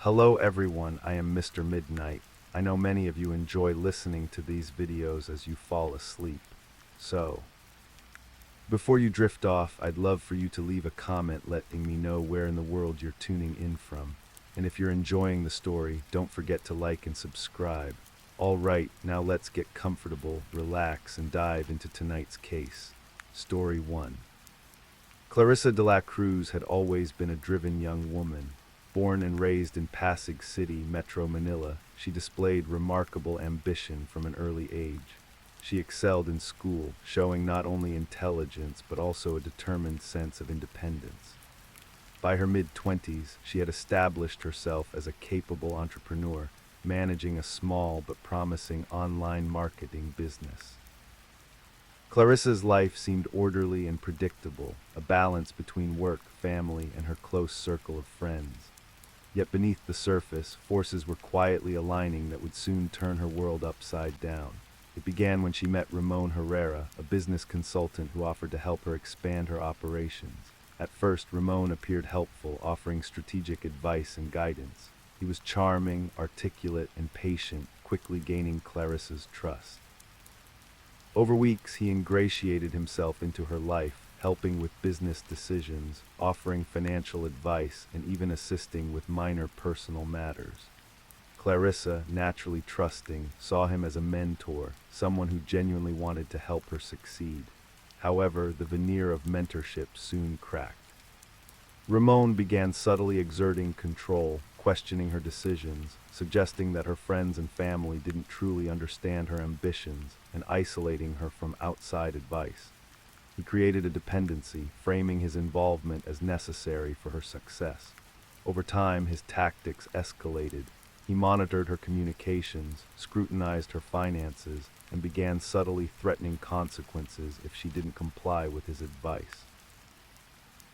Hello everyone, I am Mr. Midnight. I know many of you enjoy listening to these videos as you fall asleep. So, before you drift off, I'd love for you to leave a comment letting me know where in the world you're tuning in from. And if you're enjoying the story, don't forget to like and subscribe. Alright, now let's get comfortable, relax, and dive into tonight's case. Story 1. Clarissa de la Cruz had always been a driven young woman. Born and raised in Pasig City, Metro Manila, she displayed remarkable ambition from an early age. She excelled in school, showing not only intelligence but also a determined sense of independence. By her mid-20s, she had established herself as a capable entrepreneur, managing a small but promising online marketing business. Clarissa's life seemed orderly and predictable, a balance between work, family, and her close circle of friends. Yet beneath the surface, forces were quietly aligning that would soon turn her world upside down. It began when she met Ramon Herrera, a business consultant who offered to help her expand her operations. At first, Ramon appeared helpful, offering strategic advice and guidance. He was charming, articulate, and patient, quickly gaining Clarissa's trust. Over weeks, he ingratiated himself into her life, helping with business decisions, offering financial advice, and even assisting with minor personal matters. Clarissa, naturally trusting, saw him as a mentor, someone who genuinely wanted to help her succeed. However, the veneer of mentorship soon cracked. Ramon began subtly exerting control, questioning her decisions, suggesting that her friends and family didn't truly understand her ambitions, and isolating her from outside advice. He created a dependency, framing his involvement as necessary for her success. Over time, his tactics escalated. He monitored her communications, scrutinized her finances, and began subtly threatening consequences if she didn't comply with his advice.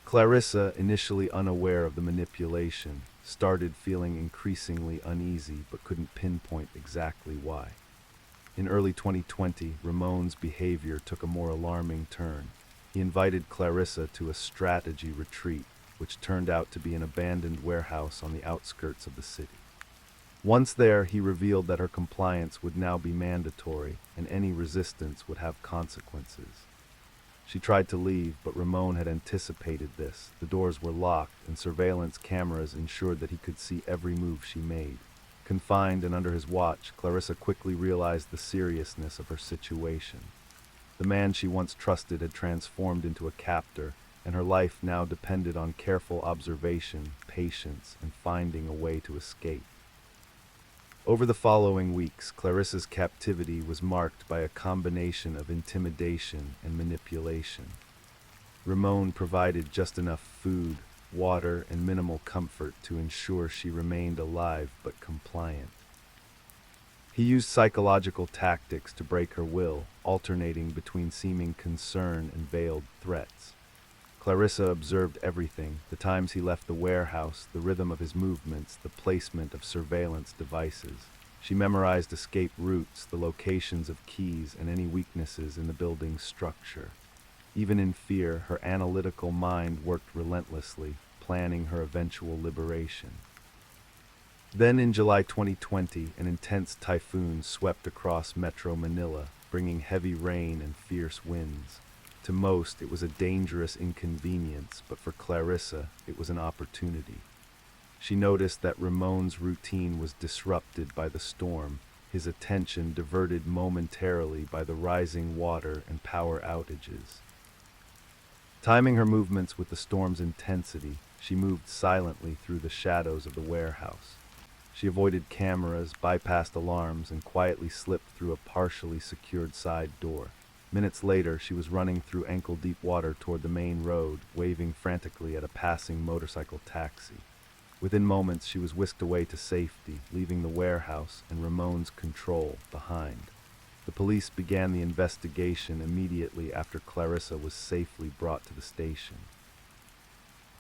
Clarissa, initially unaware of the manipulation, started feeling increasingly uneasy but couldn't pinpoint exactly why. In early 2020, Ramon's behavior took a more alarming turn. He invited Clarissa to a strategy retreat, which turned out to be an abandoned warehouse on the outskirts of the city. Once there, he revealed that her compliance would now be mandatory, and any resistance would have consequences. She tried to leave, but Ramon had anticipated this. The doors were locked, and surveillance cameras ensured that he could see every move she made. Confined and under his watch, Clarissa quickly realized the seriousness of her situation. The man she once trusted had transformed into a captor, and her life now depended on careful observation, patience, and finding a way to escape. Over the following weeks, Clarissa's captivity was marked by a combination of intimidation and manipulation. Ramon provided just enough food, water, and minimal comfort to ensure she remained alive but compliant. He used psychological tactics to break her will, alternating between seeming concern and veiled threats. Clarissa observed everything: the times he left the warehouse, the rhythm of his movements, the placement of surveillance devices. She memorized escape routes, the locations of keys, and any weaknesses in the building's structure. Even in fear, her analytical mind worked relentlessly, planning her eventual liberation. Then in July 2020, an intense typhoon swept across Metro Manila, bringing heavy rain and fierce winds. To most, it was a dangerous inconvenience, but for Clarissa, it was an opportunity. She noticed that Ramon's routine was disrupted by the storm, his attention diverted momentarily by the rising water and power outages. Timing her movements with the storm's intensity, she moved silently through the shadows of the warehouse. She avoided cameras, bypassed alarms, and quietly slipped through a partially secured side door. Minutes later, she was running through ankle-deep water toward the main road, waving frantically at a passing motorcycle taxi. Within moments, she was whisked away to safety, leaving the warehouse and Ramon's control behind. The police began the investigation immediately after Clarissa was safely brought to the station.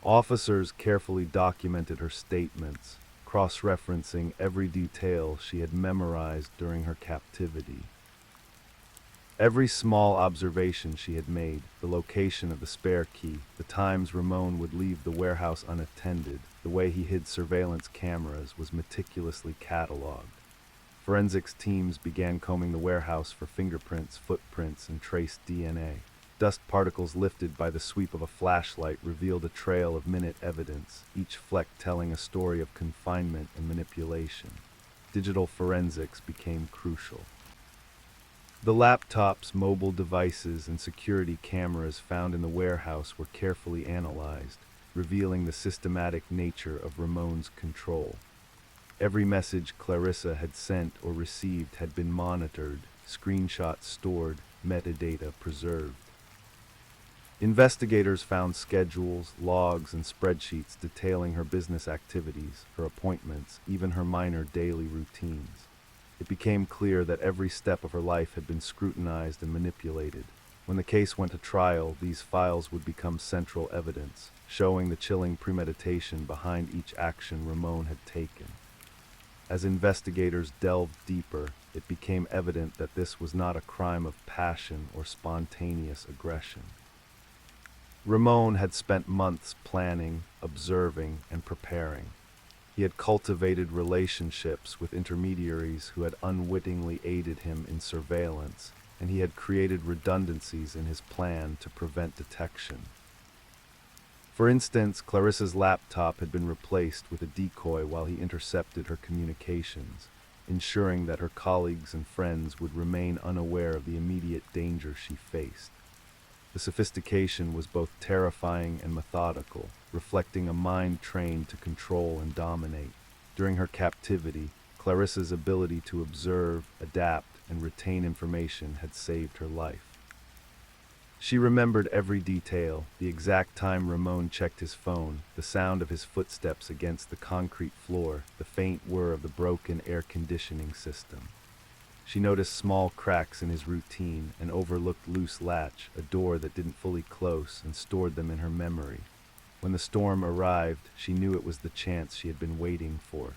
Officers carefully documented her statements, cross-referencing every detail she had memorized during her captivity. Every small observation she had made, the location of the spare key, the times Ramon would leave the warehouse unattended, The way he hid surveillance cameras was meticulously cataloged. Forensics teams began combing the warehouse for fingerprints, footprints, and trace DNA. Dust particles lifted by the sweep of a flashlight revealed a trail of minute evidence, each fleck telling a story of confinement and manipulation. Digital forensics became crucial. The laptops, mobile devices, and security cameras found in the warehouse were carefully analyzed, revealing the systematic nature of Ramon's control. Every message Clarissa had sent or received had been monitored, screenshots stored, metadata preserved. Investigators found schedules, logs, and spreadsheets detailing her business activities, her appointments, even her minor daily routines. It became clear that every step of her life had been scrutinized and manipulated. When the case went to trial, these files would become central evidence, showing the chilling premeditation behind each action Ramon had taken. As investigators delved deeper, it became evident that this was not a crime of passion or spontaneous aggression. Ramon had spent months planning, observing, and preparing. He had cultivated relationships with intermediaries who had unwittingly aided him in surveillance, and he had created redundancies in his plan to prevent detection. For instance, Clarissa's laptop had been replaced with a decoy while he intercepted her communications, ensuring that her colleagues and friends would remain unaware of the immediate danger she faced. The sophistication was both terrifying and methodical, reflecting a mind trained to control and dominate. During her captivity, Clarissa's ability to observe, adapt, and retain information had saved her life. She remembered every detail, the exact time Ramon checked his phone, the sound of his footsteps against the concrete floor, the faint whir of the broken air conditioning system. She noticed small cracks in his routine, an overlooked loose latch, a door that didn't fully close, and stored them in her memory. When the storm arrived, she knew it was the chance she had been waiting for.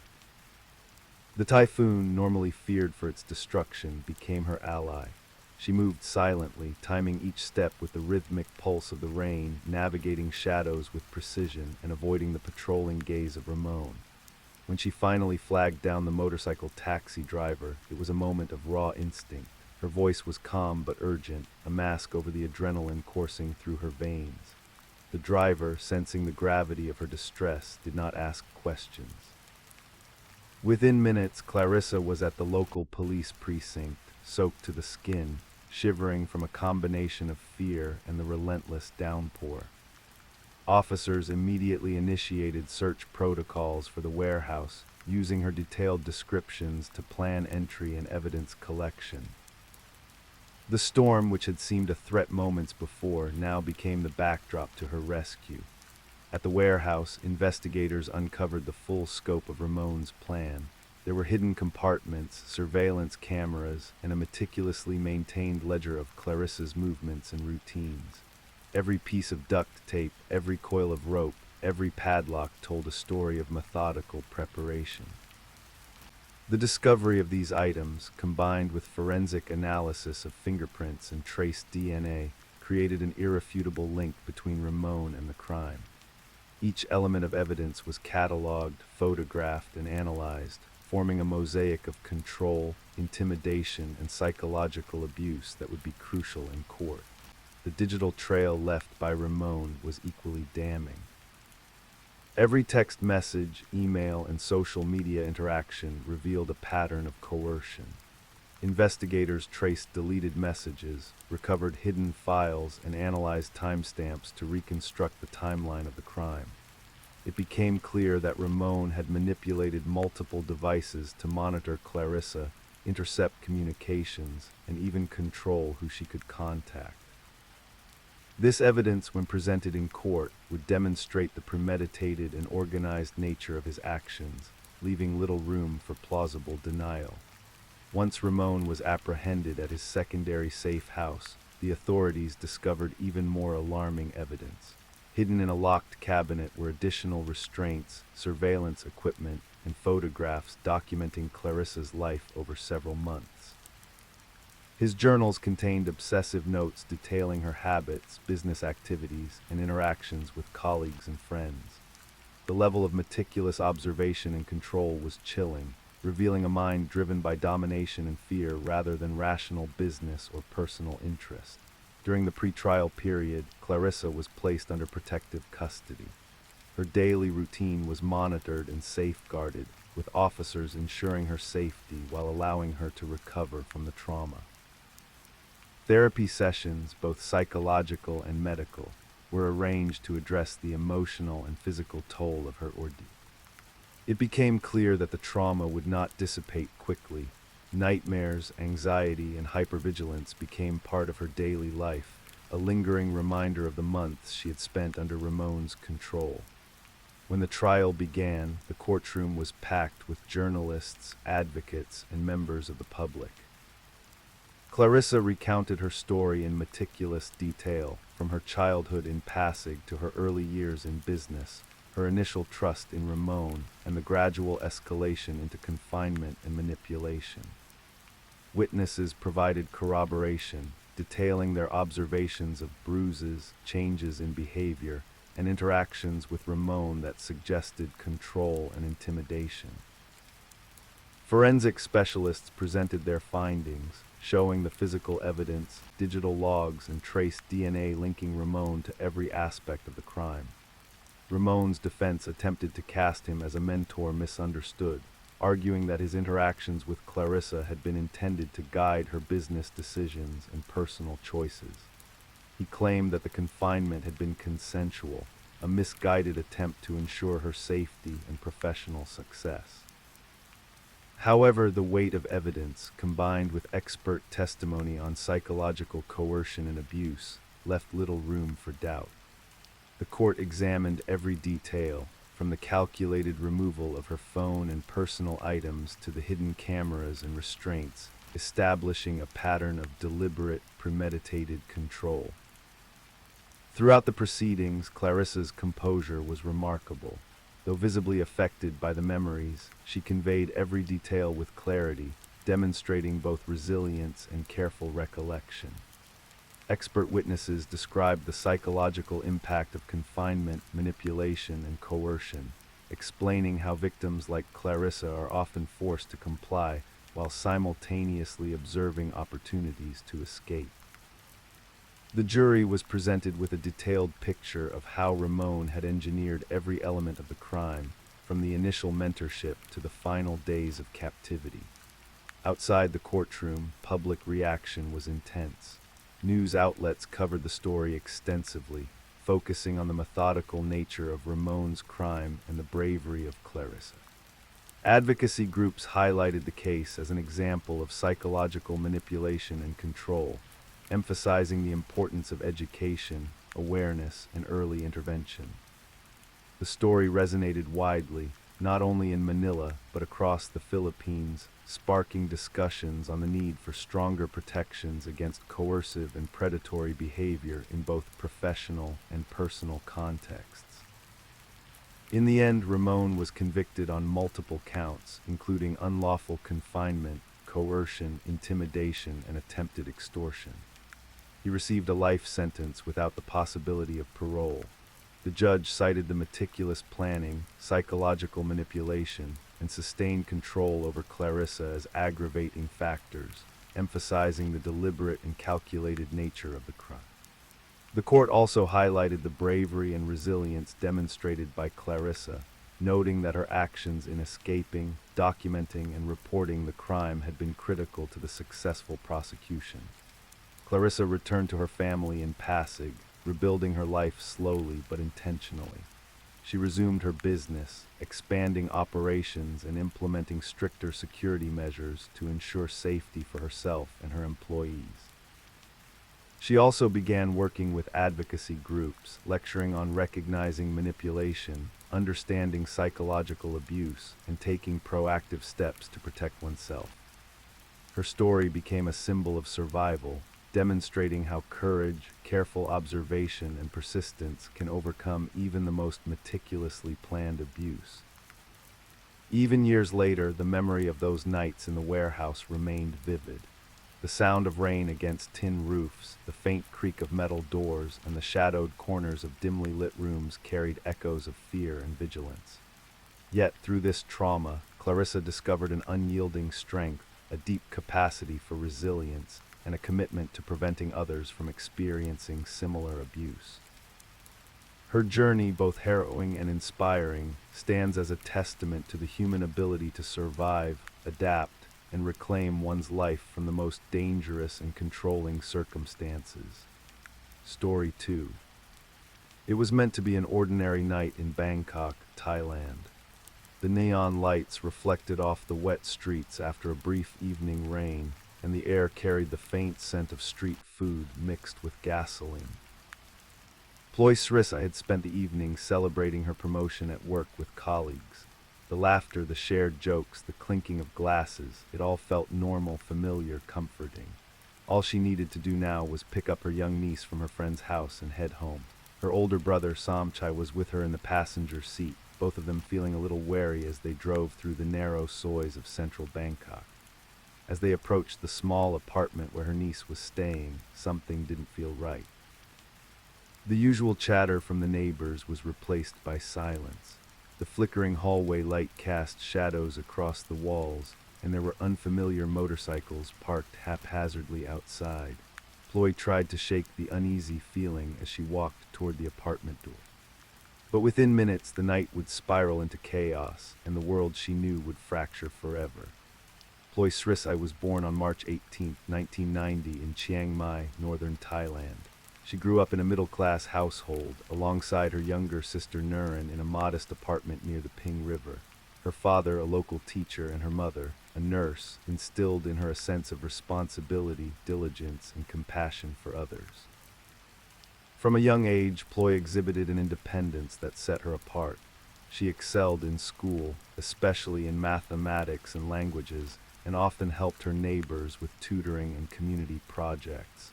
The typhoon, normally feared for its destruction, became her ally. She moved silently, timing each step with the rhythmic pulse of the rain, navigating shadows with precision, and avoiding the patrolling gaze of Ramon. When she finally flagged down the motorcycle taxi driver, it was a moment of raw instinct. Her voice was calm but urgent, a mask over the adrenaline coursing through her veins. The driver, sensing the gravity of her distress, did not ask questions. Within minutes, Clarissa was at the local police precinct, soaked to the skin, shivering from a combination of fear and the relentless downpour. Officers immediately initiated search protocols for the warehouse, using her detailed descriptions to plan entry and evidence collection. The storm, which had seemed a threat moments before, now became the backdrop to her rescue. At the warehouse, investigators uncovered the full scope of Ramon's plan. There were hidden compartments, surveillance cameras, and a meticulously maintained ledger of Clarissa's movements and routines. Every piece of duct tape, every coil of rope, every padlock told a story of methodical preparation. The discovery of these items, combined with forensic analysis of fingerprints and trace DNA, created an irrefutable link between Ramon and the crime. Each element of evidence was cataloged, photographed, and analyzed, forming a mosaic of control, intimidation, and psychological abuse that would be crucial in court. The digital trail left by Ramon was equally damning. Every text message, email, and social media interaction revealed a pattern of coercion. Investigators traced deleted messages, recovered hidden files, and analyzed timestamps to reconstruct the timeline of the crime. It became clear that Ramon had manipulated multiple devices to monitor Clarissa, intercept communications, and even control who she could contact. This evidence, when presented in court, would demonstrate the premeditated and organized nature of his actions, leaving little room for plausible denial. Once Ramon was apprehended at his secondary safe house, the authorities discovered even more alarming evidence. Hidden in a locked cabinet were additional restraints, surveillance equipment, and photographs documenting Clarissa's life over several months. His journals contained obsessive notes detailing her habits, business activities, and interactions with colleagues and friends. The level of meticulous observation and control was chilling, revealing a mind driven by domination and fear rather than rational business or personal interest. During the pretrial period, Clarissa was placed under protective custody. Her daily routine was monitored and safeguarded, with officers ensuring her safety while allowing her to recover from the trauma. Therapy sessions, both psychological and medical, were arranged to address the emotional and physical toll of her ordeal. It became clear that the trauma would not dissipate quickly. Nightmares, anxiety, and hypervigilance became part of her daily life, a lingering reminder of the months she had spent under Ramon's control. When the trial began, the courtroom was packed with journalists, advocates, and members of the public. Clarissa recounted her story in meticulous detail, from her childhood in Pasig to her early years in business, her initial trust in Ramon, and the gradual escalation into confinement and manipulation. Witnesses provided corroboration, detailing their observations of bruises, changes in behavior, and interactions with Ramon that suggested control and intimidation. Forensic specialists presented their findings, showing the physical evidence, digital logs, and trace DNA linking Ramon to every aspect of the crime. Ramon's defense attempted to cast him as a mentor misunderstood, arguing that his interactions with Clarissa had been intended to guide her business decisions and personal choices. He claimed that the confinement had been consensual, a misguided attempt to ensure her safety and professional success. However, the weight of evidence, combined with expert testimony on psychological coercion and abuse, left little room for doubt. The court examined every detail, from the calculated removal of her phone and personal items to the hidden cameras and restraints, establishing a pattern of deliberate, premeditated control. Throughout the proceedings, Clarissa's composure was remarkable. Though visibly affected by the memories, she conveyed every detail with clarity, demonstrating both resilience and careful recollection. Expert witnesses described the psychological impact of confinement, manipulation, and coercion, explaining how victims like Clarissa are often forced to comply while simultaneously observing opportunities to escape. The jury was presented with a detailed picture of how Ramon had engineered every element of the crime, from the initial mentorship to the final days of captivity. Outside the courtroom, public reaction was intense. News outlets covered the story extensively, focusing on the methodical nature of Ramon's crime and the bravery of Clarissa. Advocacy groups highlighted the case as an example of psychological manipulation and control, emphasizing the importance of education, awareness, and early intervention. The story resonated widely, not only in Manila but across the Philippines, sparking discussions on the need for stronger protections against coercive and predatory behavior in both professional and personal contexts. In the end, Ramon was convicted on multiple counts, including unlawful confinement, coercion, intimidation, and attempted extortion. He received a life sentence without the possibility of parole. The judge cited the meticulous planning, psychological manipulation, and sustained control over Clarissa as aggravating factors, emphasizing the deliberate and calculated nature of the crime. The court also highlighted the bravery and resilience demonstrated by Clarissa, noting that her actions in escaping, documenting, and reporting the crime had been critical to the successful prosecution. Clarissa returned to her family in Pasig, rebuilding her life slowly but intentionally. She resumed her business, expanding operations and implementing stricter security measures to ensure safety for herself and her employees. She also began working with advocacy groups, lecturing on recognizing manipulation, understanding psychological abuse, and taking proactive steps to protect oneself. Her story became a symbol of survival, demonstrating how courage, careful observation, and persistence can overcome even the most meticulously planned abuse. Even years later, the memory of those nights in the warehouse remained vivid. The The sound of rain against tin roofs, the faint creak of metal doors, and the shadowed corners of dimly lit rooms carried echoes of fear and vigilance. Yet, through this trauma, Clarissa discovered an unyielding strength, a deep capacity for resilience, and a commitment to preventing others from experiencing similar abuse. Her journey, both harrowing and inspiring, stands as a testament to the human ability to survive, adapt, and reclaim one's life from the most dangerous and controlling circumstances. Story 2. It was meant to be an ordinary night in Bangkok, Thailand. The neon lights reflected off the wet streets after a brief evening rain, and the air carried the faint scent of street food mixed with gasoline. Ploy Srissa had spent the evening celebrating her promotion at work with colleagues. The laughter, the shared jokes, the clinking of glasses, it all felt normal, familiar, comforting. All she needed to do now was pick up her young niece from her friend's house and head home. Her older brother, Samchai, was with her in the passenger seat, both of them feeling a little wary as they drove through the narrow sois of central Bangkok. As they approached the small apartment where her niece was staying, something didn't feel right. The usual chatter from the neighbors was replaced by silence. The flickering hallway light cast shadows across the walls, and there were unfamiliar motorcycles parked haphazardly outside. Ploy tried to shake the uneasy feeling as she walked toward the apartment door. But within minutes, the night would spiral into chaos, and the world she knew would fracture forever. Ploy Srissai was born on March 18, 1990, in Chiang Mai, northern Thailand. She grew up in a middle-class household, alongside her younger sister Nurin in a modest apartment near the Ping River. Her father, a local teacher, and her mother, a nurse, instilled in her a sense of responsibility, diligence, and compassion for others. From a young age, Ploy exhibited an independence that set her apart. She excelled in school, especially in mathematics and languages, and often helped her neighbors with tutoring and community projects.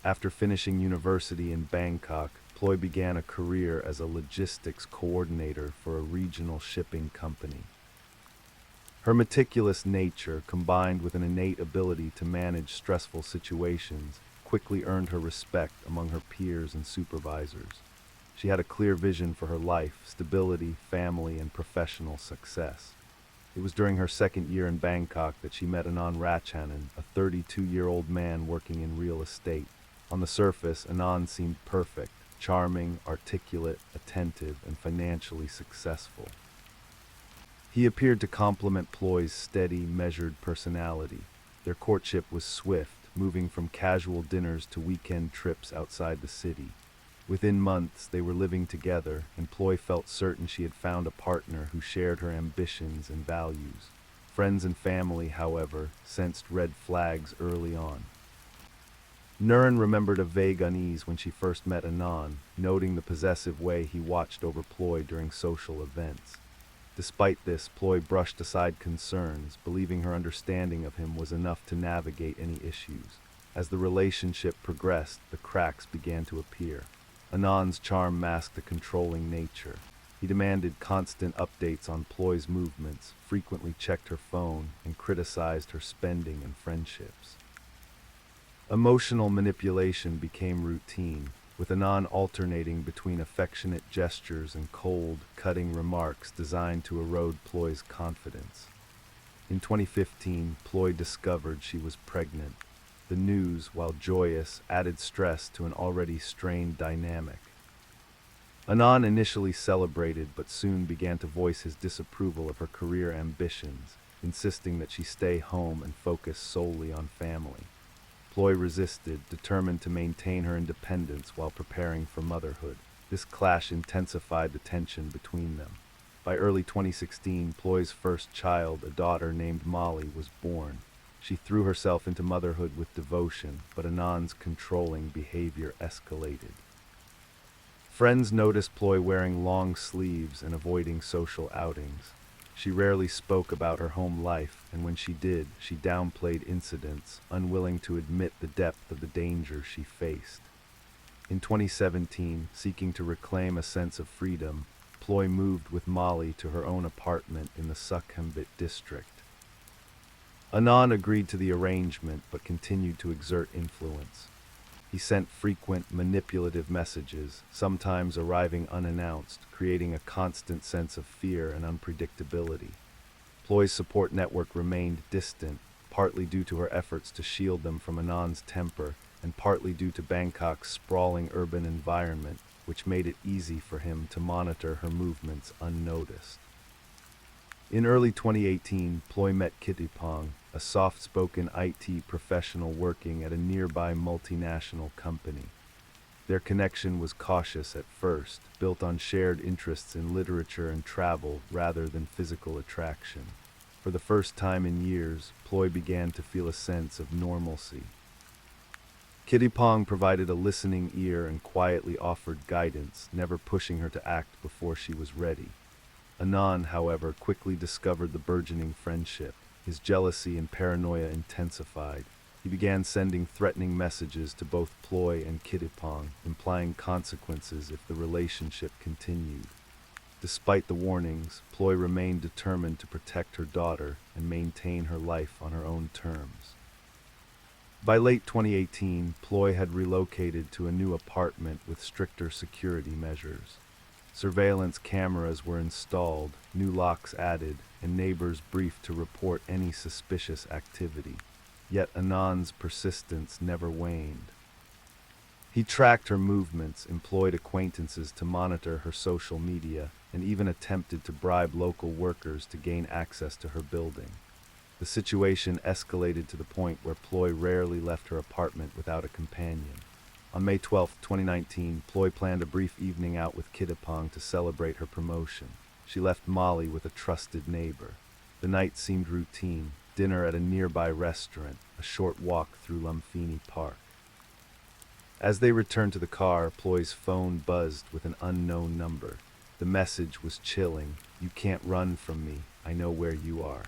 After finishing university in Bangkok, Ploy began a career as a logistics coordinator for a regional shipping company. Her meticulous nature, combined with an innate ability to manage stressful situations, quickly earned her respect among her peers and supervisors. She had a clear vision for her life, stability, family, and professional success. It was during her second year in Bangkok that she met Anand Ratchanan, a 32-year-old man working in real estate. On the surface, Anand seemed perfect, charming, articulate, attentive, and financially successful. He appeared to complement Ploy's steady, measured personality. Their courtship was swift, moving from casual dinners to weekend trips outside the city. Within months, they were living together, and Ploy felt certain she had found a partner who shared her ambitions and values. Friends and family, however, sensed red flags early on. Nurin remembered a vague unease when she first met Anand, noting the possessive way he watched over Ploy during social events. Despite this, Ploy brushed aside concerns, believing her understanding of him was enough to navigate any issues. As the relationship progressed, the cracks began to appear. Anand's charm masked a controlling nature. He demanded constant updates on Ploy's movements, frequently checked her phone, and criticized her spending and friendships. Emotional manipulation became routine, with Anand alternating between affectionate gestures and cold, cutting remarks designed to erode Ploy's confidence. In 2015, Ploy discovered she was pregnant. The news, while joyous, added stress to an already strained dynamic. Anand initially celebrated but soon began to voice his disapproval of her career ambitions, insisting that she stay home and focus solely on family. Ploy resisted, determined to maintain her independence while preparing for motherhood. This clash intensified the tension between them. By early 2016, Ploy's first child, a daughter named Molly, was born. She threw herself into motherhood with devotion, but Anand's controlling behavior escalated. Friends noticed Ploy wearing long sleeves and avoiding social outings. She rarely spoke about her home life, and when she did, she downplayed incidents, unwilling to admit the depth of the danger she faced. In 2017, seeking to reclaim a sense of freedom, Ploy moved with Molly to her own apartment in the Sukhumvit district. Anand agreed to the arrangement but continued to exert influence. He sent frequent, manipulative messages, sometimes arriving unannounced, creating a constant sense of fear and unpredictability. Ploy's support network remained distant, partly due to her efforts to shield them from Anand's temper, and partly due to Bangkok's sprawling urban environment, which made it easy for him to monitor her movements unnoticed. In early 2018, Ploy met Kittipong, a soft-spoken IT professional working at a nearby multinational company. Their connection was cautious at first, built on shared interests in literature and travel rather than physical attraction. For the first time in years, Ploy began to feel a sense of normalcy. Kittipong provided a listening ear and quietly offered guidance, never pushing her to act before she was ready. Anand, however, quickly discovered the burgeoning friendship. His jealousy and paranoia intensified. He began sending threatening messages to both Ploy and Kittipong, implying consequences if the relationship continued. Despite the warnings, Ploy remained determined to protect her daughter and maintain her life on her own terms. By late 2018, Ploy had relocated to a new apartment with stricter security measures. Surveillance cameras were installed, new locks added, and neighbors briefed to report any suspicious activity. Yet Anand's persistence never waned. He tracked her movements, employed acquaintances to monitor her social media, and even attempted to bribe local workers to gain access to her building. The situation escalated to the point where Ploy rarely left her apartment without a companion. On May 12, 2019, Ploy planned a brief evening out with Kittipong to celebrate her promotion. She left Molly with a trusted neighbor. The night seemed routine: dinner at a nearby restaurant, a short walk through Lumpini Park. As they returned to the car, Ploy's phone buzzed with an unknown number. The message was chilling: "You can't run from me. I know where you are."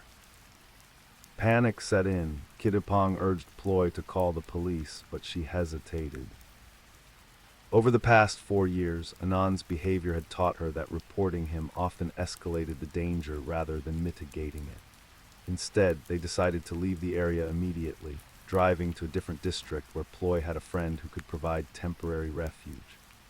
Panic set in. Kittipong urged Ploy to call the police, but she hesitated. Over the past 4 years, Anand's behavior had taught her that reporting him often escalated the danger rather than mitigating it. Instead, they decided to leave the area immediately, driving to a different district where Ploy had a friend who could provide temporary refuge.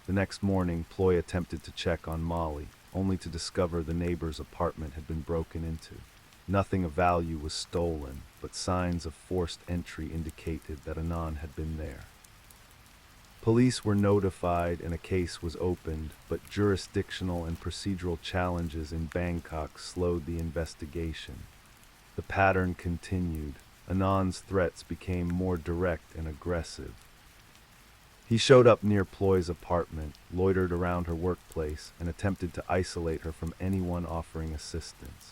The next morning, Ploy attempted to check on Molly, only to discover the neighbor's apartment had been broken into. Nothing of value was stolen, but signs of forced entry indicated that Anand had been there. Police were notified and a case was opened, but jurisdictional and procedural challenges in Bangkok slowed the investigation. The pattern continued. Anand's threats became more direct and aggressive. He showed up near Ploy's apartment, loitered around her workplace, and attempted to isolate her from anyone offering assistance.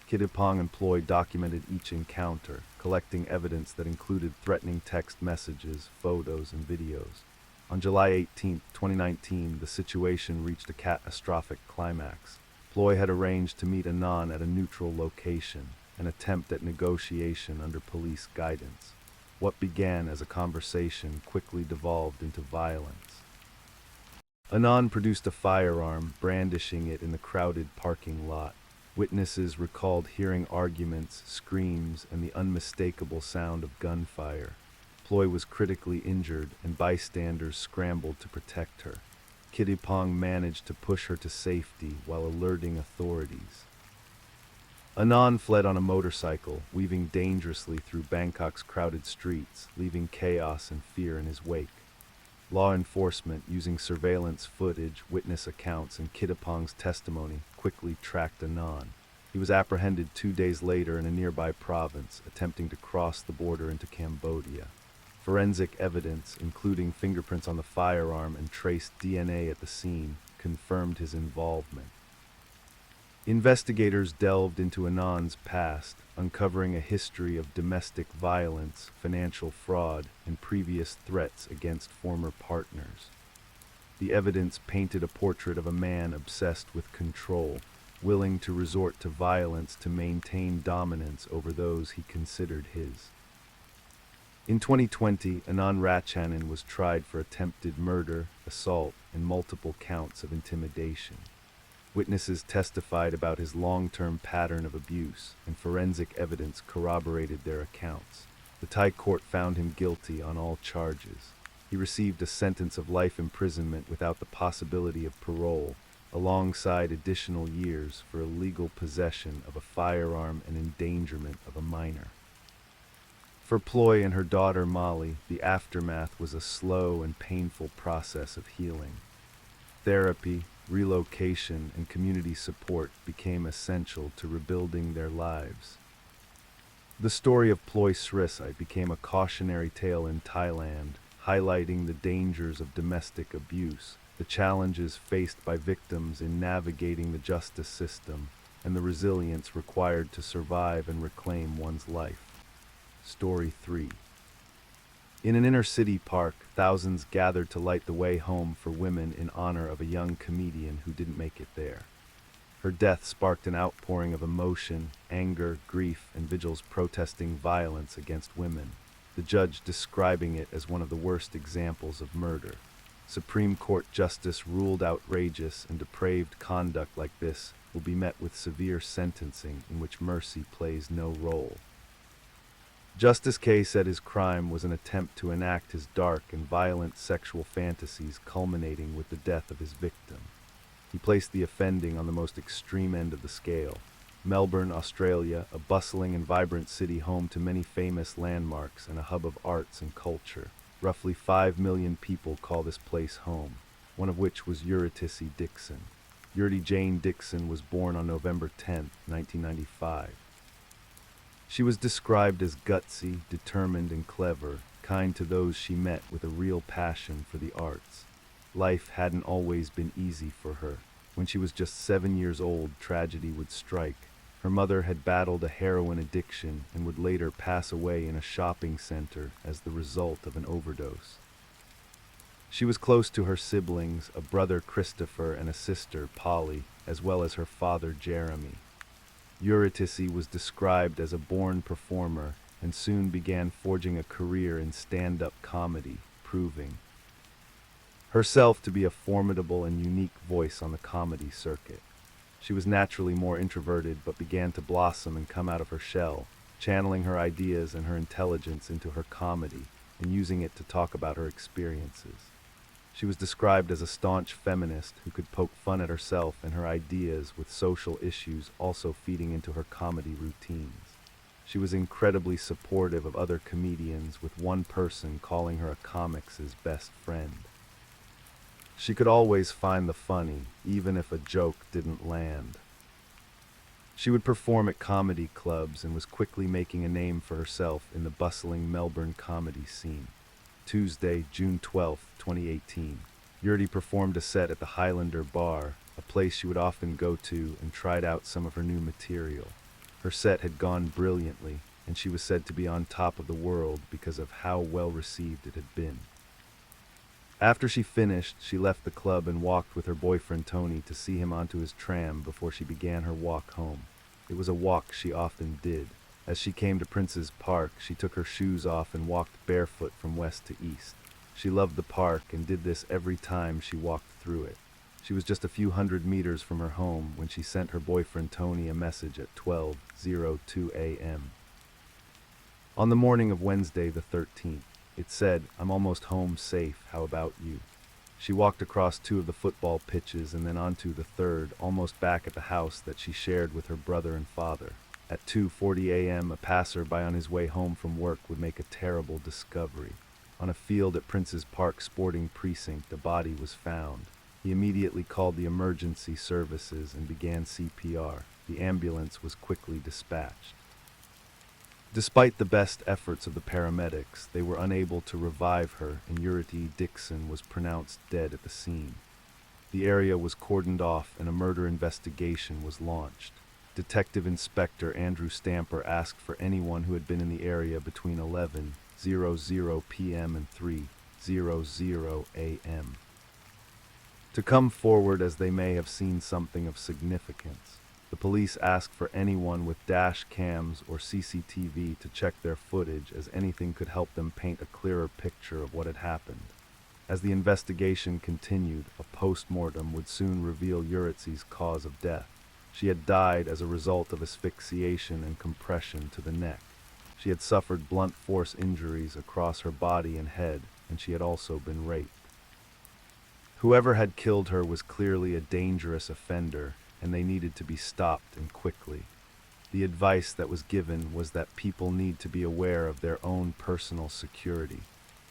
Kittipong and Ploy documented each encounter, collecting evidence that included threatening text messages, photos, and videos. On July 18, 2019, the situation reached a catastrophic climax. Ploy had arranged to meet Anand at a neutral location, an attempt at negotiation under police guidance. What began as a conversation quickly devolved into violence. Anand produced a firearm, brandishing it in the crowded parking lot. Witnesses recalled hearing arguments, screams, and the unmistakable sound of gunfire. Ploy was critically injured, and bystanders scrambled to protect her. Kittipong managed to push her to safety while alerting authorities. Anand fled on a motorcycle, weaving dangerously through Bangkok's crowded streets, leaving chaos and fear in his wake. Law enforcement, using surveillance footage, witness accounts, and Kittipong's testimony, quickly tracked Anand. He was apprehended 2 days later in a nearby province, attempting to cross the border into Cambodia. Forensic evidence, including fingerprints on the firearm and trace DNA at the scene, confirmed his involvement. Investigators delved into Anand's past, uncovering a history of domestic violence, financial fraud, and previous threats against former partners. The evidence painted a portrait of a man obsessed with control, willing to resort to violence to maintain dominance over those he considered his. In 2020, Anand Ratchanan was tried for attempted murder, assault, and multiple counts of intimidation. Witnesses testified about his long-term pattern of abuse, and forensic evidence corroborated their accounts. The Thai court found him guilty on all charges. He received a sentence of life imprisonment without the possibility of parole, alongside additional years for illegal possession of a firearm and endangerment of a minor. For Ploy and her daughter Molly, the aftermath was a slow and painful process of healing. Therapy, relocation, and community support became essential to rebuilding their lives. The story of Ploy Srisai became a cautionary tale in Thailand, highlighting the dangers of domestic abuse, the challenges faced by victims in navigating the justice system, and the resilience required to survive and reclaim one's life. Story 3. In an inner-city park, thousands gathered to light the way home for women in honor of a young comedian who didn't make it there. Her death sparked an outpouring of emotion, anger, grief, and vigils protesting violence against women, the judge describing it as one of the worst examples of murder. Supreme Court justice ruled outrageous and depraved conduct like this will be met with severe sentencing in which mercy plays no role. Justice K said his crime was an attempt to enact his dark and violent sexual fantasies, culminating with the death of his victim. He placed the offending on the most extreme end of the scale. Melbourne, Australia, a bustling and vibrant city home to many famous landmarks and a hub of arts and culture. Roughly 5 million people call this place home, one of which was Eurydice Dixon. Eurydice Jane Dixon was born on November 10, 1995. She was described as gutsy, determined, and clever, kind to those she met with a real passion for the arts. Life hadn't always been easy for her. When she was just 7 years old, tragedy would strike. Her mother had battled a heroin addiction and would later pass away in a shopping center as the result of an overdose. She was close to her siblings, a brother Christopher and a sister Polly, as well as her father Jeremy. Eurydice was described as a born performer and soon began forging a career in stand-up comedy, proving herself to be a formidable and unique voice on the comedy circuit. She was naturally more introverted but began to blossom and come out of her shell, channeling her ideas and her intelligence into her comedy and using it to talk about her experiences. She was described as a staunch feminist who could poke fun at herself and her ideas with social issues also feeding into her comedy routines. She was incredibly supportive of other comedians, with one person calling her a comic's best friend. She could always find the funny, even if a joke didn't land. She would perform at comedy clubs and was quickly making a name for herself in the bustling Melbourne comedy scene. Tuesday, June 12, 2018. Eurydice performed a set at the Highlander Bar, a place she would often go to, and tried out some of her new material. Her set had gone brilliantly, and she was said to be on top of the world because of how well received it had been. After she finished, she left the club and walked with her boyfriend Tony to see him onto his tram before she began her walk home. It was a walk she often did. As she came to Prince's Park, she took her shoes off and walked barefoot from west to east. She loved the park and did this every time she walked through it. She was just a few hundred meters from her home when she sent her boyfriend Tony a message at 12:02 a.m. On the morning of Wednesday the 13th, it said, "I'm almost home safe, how about you?" She walked across 2 of the football pitches and then onto the 3rd, almost back at the house that she shared with her brother and father. At 2:40 a.m., a passerby on his way home from work would make a terrible discovery. On a field at Prince's Park Sporting Precinct, a body was found. He immediately called the emergency services and began CPR. The ambulance was quickly dispatched. Despite the best efforts of the paramedics, they were unable to revive her, and Eurydice Dixon was pronounced dead at the scene. The area was cordoned off and a murder investigation was launched. Detective Inspector Andrew Stamper asked for anyone who had been in the area between 11:00 p.m. and 3:00 a.m. to come forward, as they may have seen something of significance. The police asked for anyone with dash cams or CCTV to check their footage, as anything could help them paint a clearer picture of what had happened. As the investigation continued, a post-mortem would soon reveal Eurytse's cause of death. She had died as a result of asphyxiation and compression to the neck. She had suffered blunt force injuries across her body and head, and she had also been raped. Whoever had killed her was clearly a dangerous offender, and they needed to be stopped, and quickly. The advice that was given was that people need to be aware of their own personal security.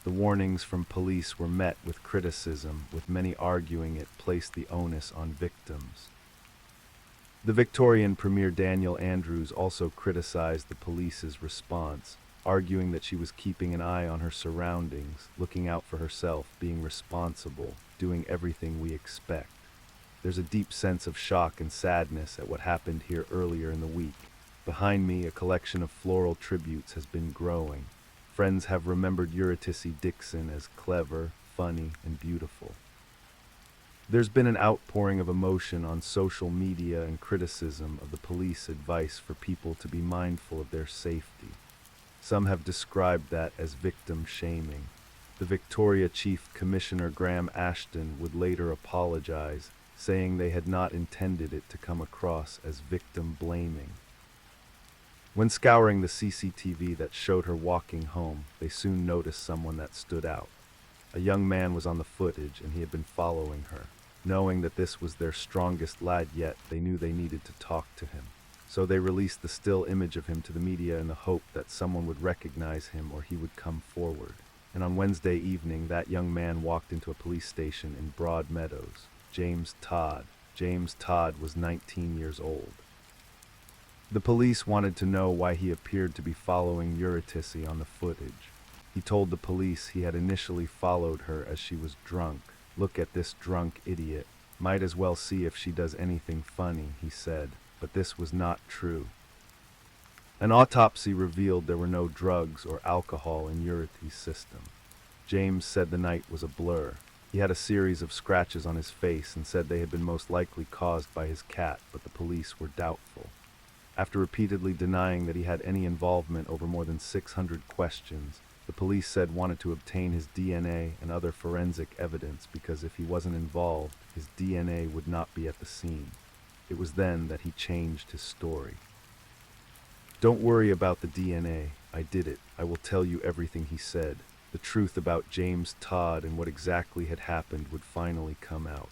The warnings from police were met with criticism, with many arguing it placed the onus on victims. The Victorian Premier Daniel Andrews also criticized the police's response, arguing that she was keeping an eye on her surroundings, looking out for herself, being responsible, doing everything we expect. There's a deep sense of shock and sadness at what happened here earlier in the week. Behind me, a collection of floral tributes has been growing. Friends have remembered Eurydice Dixon as clever, funny, and beautiful. There's been an outpouring of emotion on social media and criticism of the police advice for people to be mindful of their safety. Some have described that as victim shaming. The Victoria Chief Commissioner Graham Ashton would later apologize, saying they had not intended it to come across as victim blaming. When scouring the CCTV that showed her walking home, they soon noticed someone that stood out. A young man was on the footage and he had been following her. Knowing that this was their strongest lad yet, they knew they needed to talk to him. So they released the still image of him to the media in the hope that someone would recognize him or he would come forward. And on Wednesday evening, that young man walked into a police station in Broadmeadows. James Todd. James Todd was 19 years old. The police wanted to know why he appeared to be following Eurydice on the footage. He told the police he had initially followed her as she was drunk. "Look at this drunk idiot. Might as well see if she does anything funny," he said, but this was not true. An autopsy revealed there were no drugs or alcohol in Eurydice's system. James said the night was a blur. He had a series of scratches on his face and said they had been most likely caused by his cat, but the police were doubtful. After repeatedly denying that he had any involvement over more than 600 questions, the police said wanted to obtain his DNA and other forensic evidence because if he wasn't involved, his DNA would not be at the scene. It was then that he changed his story. "Don't worry about the DNA. I did it. I will tell you everything," he said. The truth about James Todd and what exactly had happened would finally come out.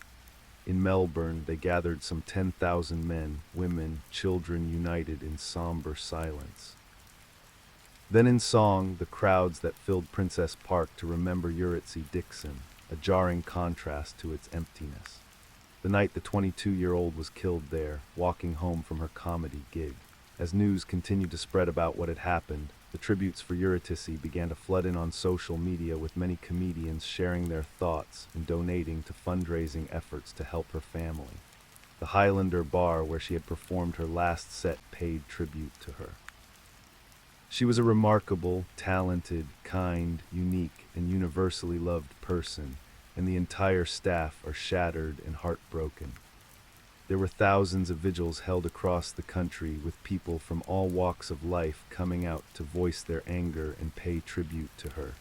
In Melbourne, they gathered some 10,000 men, women, children united in somber silence. Then in song, the crowds that filled Princess Park to remember Eurydice Dixon, a jarring contrast to its emptiness. The night the 22-year-old was killed there, walking home from her comedy gig. As news continued to spread about what had happened, the tributes for Eurydice began to flood in on social media, with many comedians sharing their thoughts and donating to fundraising efforts to help her family. The Highlander bar where she had performed her last set paid tribute to her. She was a remarkable, talented, kind, unique, and universally loved person, and the entire staff are shattered and heartbroken. There were thousands of vigils held across the country, with people from all walks of life coming out to voice their anger and pay tribute to her.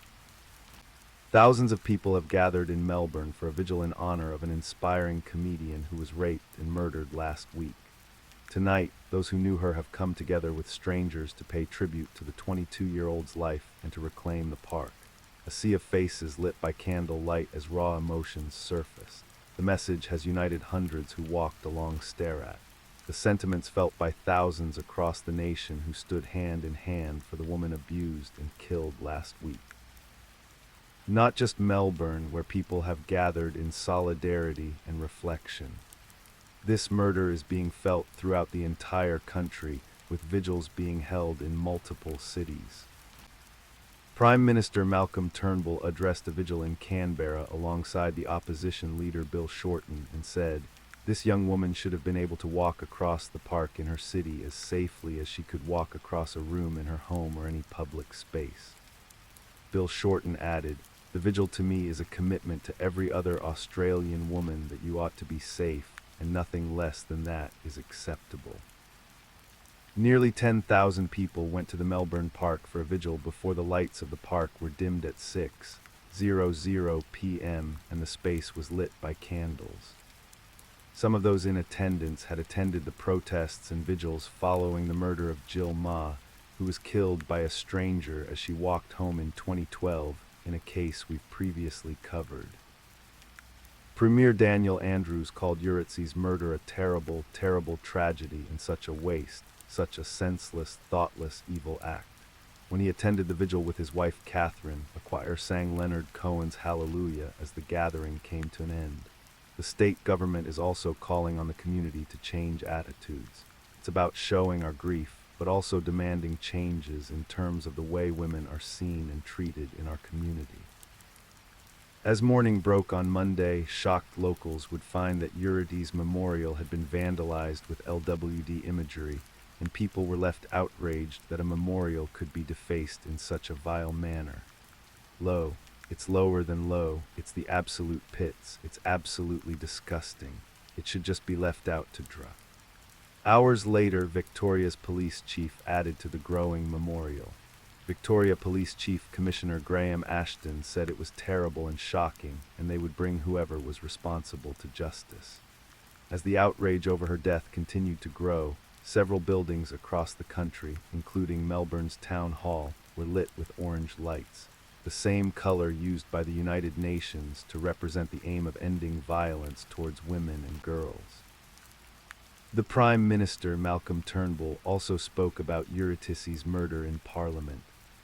Thousands of people have gathered in Melbourne for a vigil in honor of an inspiring comedian who was raped and murdered last week. Tonight, those who knew her have come together with strangers to pay tribute to the 22-year-old's life and to reclaim the park. A sea of faces lit by candle light as raw emotions surfaced. The message has united hundreds who walked along Sterat. The sentiments felt by thousands across the nation who stood hand in hand for the woman abused and killed last week. Not just Melbourne, where people have gathered in solidarity and reflection. This murder is being felt throughout the entire country, with vigils being held in multiple cities. Prime Minister Malcolm Turnbull addressed a vigil in Canberra alongside the opposition leader Bill Shorten and said, "This young woman should have been able to walk across the park in her city as safely as she could walk across a room in her home or any public space." Bill Shorten added, "The vigil to me is a commitment to every other Australian woman that you ought to be safe, and nothing less than that is acceptable." Nearly 10,000 people went to the Melbourne Park for a vigil before the lights of the park were dimmed at 6. p.m., and the space was lit by candles. Some of those in attendance had attended the protests and vigils following the murder of Jill Ma, who was killed by a stranger as she walked home in 2012 in a case we've previously covered. Premier Daniel Andrews called Uritsi's murder a terrible, terrible tragedy and such a waste, such a senseless, thoughtless, evil act. When he attended the vigil with his wife Catherine, a choir sang Leonard Cohen's Hallelujah as the gathering came to an end. The state government is also calling on the community to change attitudes. It's about showing our grief, but also demanding changes in terms of the way women are seen and treated in our community. As morning broke on Monday, shocked locals would find that Uritsi's memorial had been vandalized with LWD imagery, and people were left outraged that a memorial could be defaced in such a vile manner. Low, it's lower than low, it's the absolute pits, it's absolutely disgusting. It should just be left out to dry. Hours later, Victoria's police chief added to the growing memorial. Victoria Police Chief Commissioner Graham Ashton said it was terrible and shocking, and they would bring whoever was responsible to justice. As the outrage over her death continued to grow, several buildings across the country, including Melbourne's Town Hall, were lit with orange lights, the same color used by the United Nations to represent the aim of ending violence towards women and girls. The Prime Minister, Malcolm Turnbull, also spoke about Uritsi's murder in Parliament.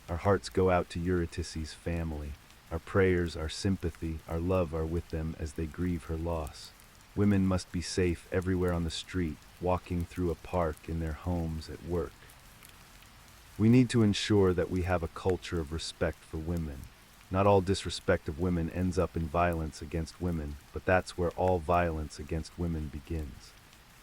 Our hearts go out to Uritsi's family. Our prayers, our sympathy, our love are with them as they grieve her loss. Women must be safe everywhere on the street, walking through a park, in their homes, at work. We need to ensure that we have a culture of respect for women. Not all disrespect of women ends up in violence against women, but that's where all violence against women begins.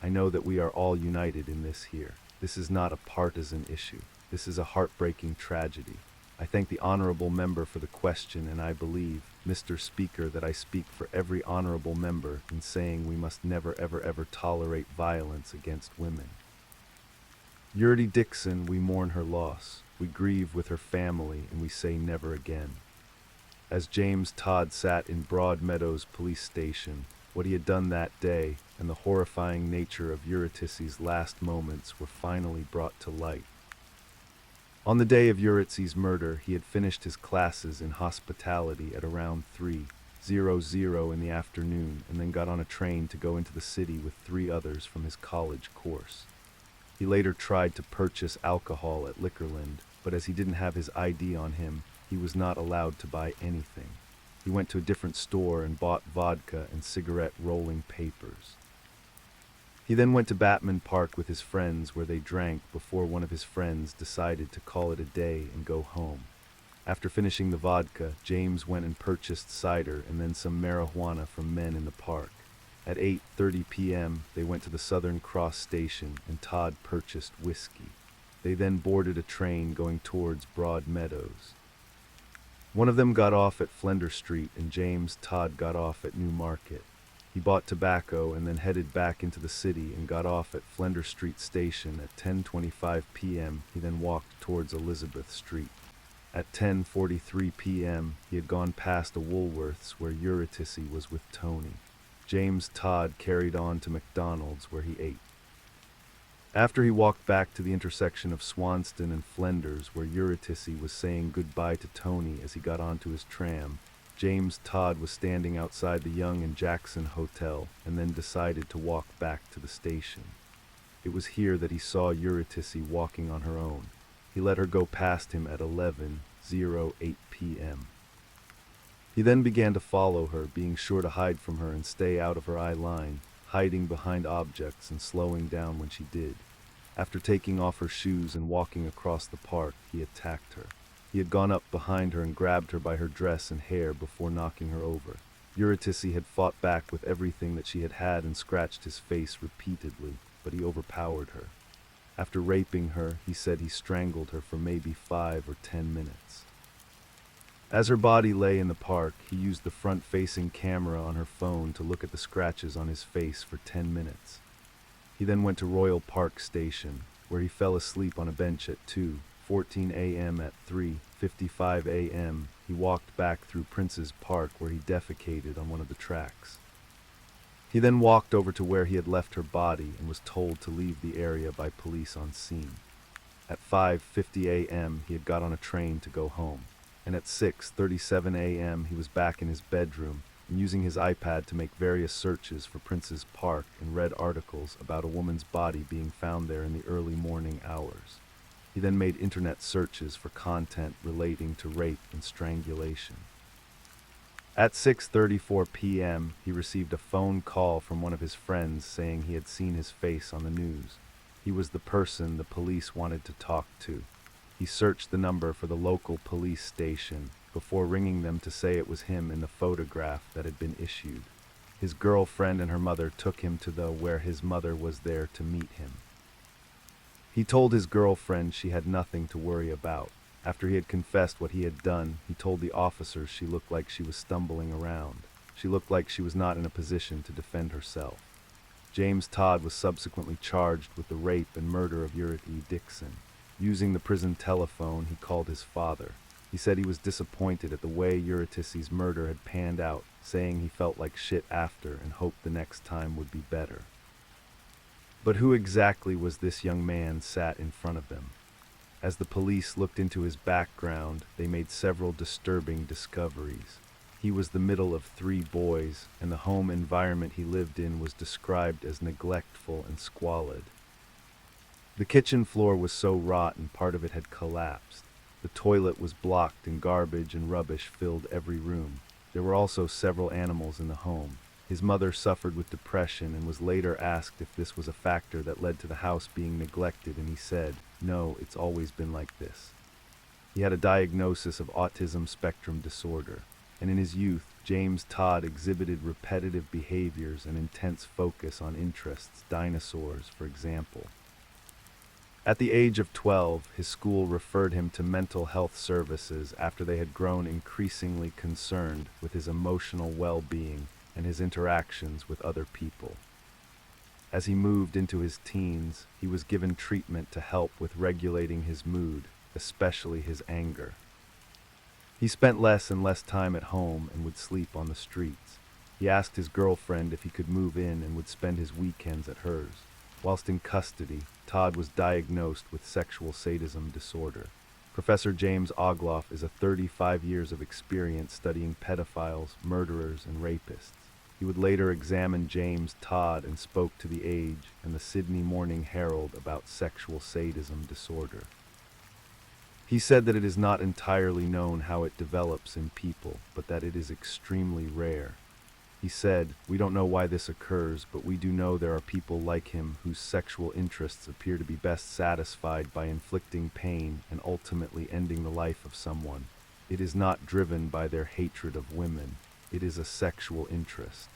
I know that we are all united in this here. This is not a partisan issue. This is a heartbreaking tragedy. I thank the honorable member for the question, and I believe, Mr. Speaker, that I speak for every honorable member in saying we must never ever ever tolerate violence against women. Uritsi Dixon, we mourn her loss. We grieve with her family, and we say never again. As James Todd sat in Broadmeadows Police Station, what he had done that day and the horrifying nature of Uritsi's last moments were finally brought to light. On the day of Uritsi's murder, he had finished his classes in hospitality at around 3:00 in the afternoon and then got on a train to go into the city with 3 others from his college course. He later tried to purchase alcohol at Liquorland, but as he didn't have his ID on him, he was not allowed to buy anything. He went to a different store and bought vodka and cigarette rolling papers. He then went to Batman Park with his friends where they drank before one of his friends decided to call it a day and go home. After finishing the vodka, James went and purchased cider and then some marijuana from men in the park. At 8:30 p.m., they went to the Southern Cross station and Todd purchased whiskey. They then boarded a train going towards Broadmeadows. One of them got off at Flinders Street and James Todd got off at Newmarket. He bought tobacco and then headed back into the city and got off at Flinders Street Station at 10:25 p.m. He then walked towards Elizabeth Street. At 10:43 p.m., he had gone past a Woolworths where Uritsi was with Tony. James Todd carried on to McDonald's where he ate. After he walked back to the intersection of Swanston and Flinders where Uritsi's was saying goodbye to Tony as he got onto his tram, James Todd was standing outside the Young and Jackson Hotel and then decided to walk back to the station. It was here that he saw Uritsi's walking on her own. He let her go past him at 11:08 p.m. He then began to follow her, being sure to hide from her and stay out of her eye line, hiding behind objects and slowing down when she did. After taking off her shoes and walking across the park, he attacked her. He had gone up behind her and grabbed her by her dress and hair before knocking her over. Uritsi's had fought back with everything that she had and scratched his face repeatedly, but he overpowered her. After raping her, he said he strangled her for maybe 5 or 10 minutes. As her body lay in the park, he used the front-facing camera on her phone to look at the scratches on his face for 10 minutes. He then went to Royal Park Station, where he fell asleep on a bench at 2:14 a.m. At 3:55 a.m., he walked back through Prince's Park where he defecated on one of the tracks. He then walked over to where he had left her body and was told to leave the area by police on scene. At 5:50 a.m., he had got on a train to go home, and at 6:37 a.m., he was back in his bedroom and using his iPad to make various searches for Prince's Park and read articles about a woman's body being found there in the early morning hours. He then made internet searches for content relating to rape and strangulation. At 6:34 p.m., he received a phone call from one of his friends saying he had seen his face on the news. He was the person the police wanted to talk to. He searched the number for the local police station before ringing them to say it was him in the photograph that had been issued. His girlfriend and her mother took him to the where his mother was there to meet him. He told his girlfriend she had nothing to worry about. After he had confessed what he had done, he told the officers she looked like she was stumbling around. She looked like she was not in a position to defend herself. James Todd was subsequently charged with the rape and murder of Unity Dixon. Using the prison telephone, he called his father. He said he was disappointed at the way Eurydice's murder had panned out, saying he felt like shit after and hoped the next time would be better. But who exactly was this young man sat in front of them? As the police looked into his background, they made several disturbing discoveries. He was the middle of 3 boys, and the home environment he lived in was described as neglectful and squalid. The kitchen floor was so rotten, part of it had collapsed. The toilet was blocked and garbage and rubbish filled every room. There were also several animals in the home. His mother suffered with depression and was later asked if this was a factor that led to the house being neglected, and he said, "No, it's always been like this." He had a diagnosis of autism spectrum disorder, and in his youth, James Todd exhibited repetitive behaviors and intense focus on interests, dinosaurs, for example. At the age of 12, his school referred him to mental health services after they had grown increasingly concerned with his emotional well-being and his interactions with other people. As he moved into his teens, he was given treatment to help with regulating his mood, especially his anger. He spent less and less time at home and would sleep on the streets. He asked his girlfriend if he could move in and would spend his weekends at hers. Whilst in custody, Todd was diagnosed with sexual sadism disorder. Professor James Ogloff is a 35 years of experience studying pedophiles, murderers, and rapists. He would later examine James Todd and spoke to The Age and the Sydney Morning Herald about sexual sadism disorder. He said that it is not entirely known how it develops in people, but that it is extremely rare. He said, "We don't know why this occurs, but we do know there are people like him whose sexual interests appear to be best satisfied by inflicting pain and ultimately ending the life of someone. It is not driven by their hatred of women. It is a sexual interest."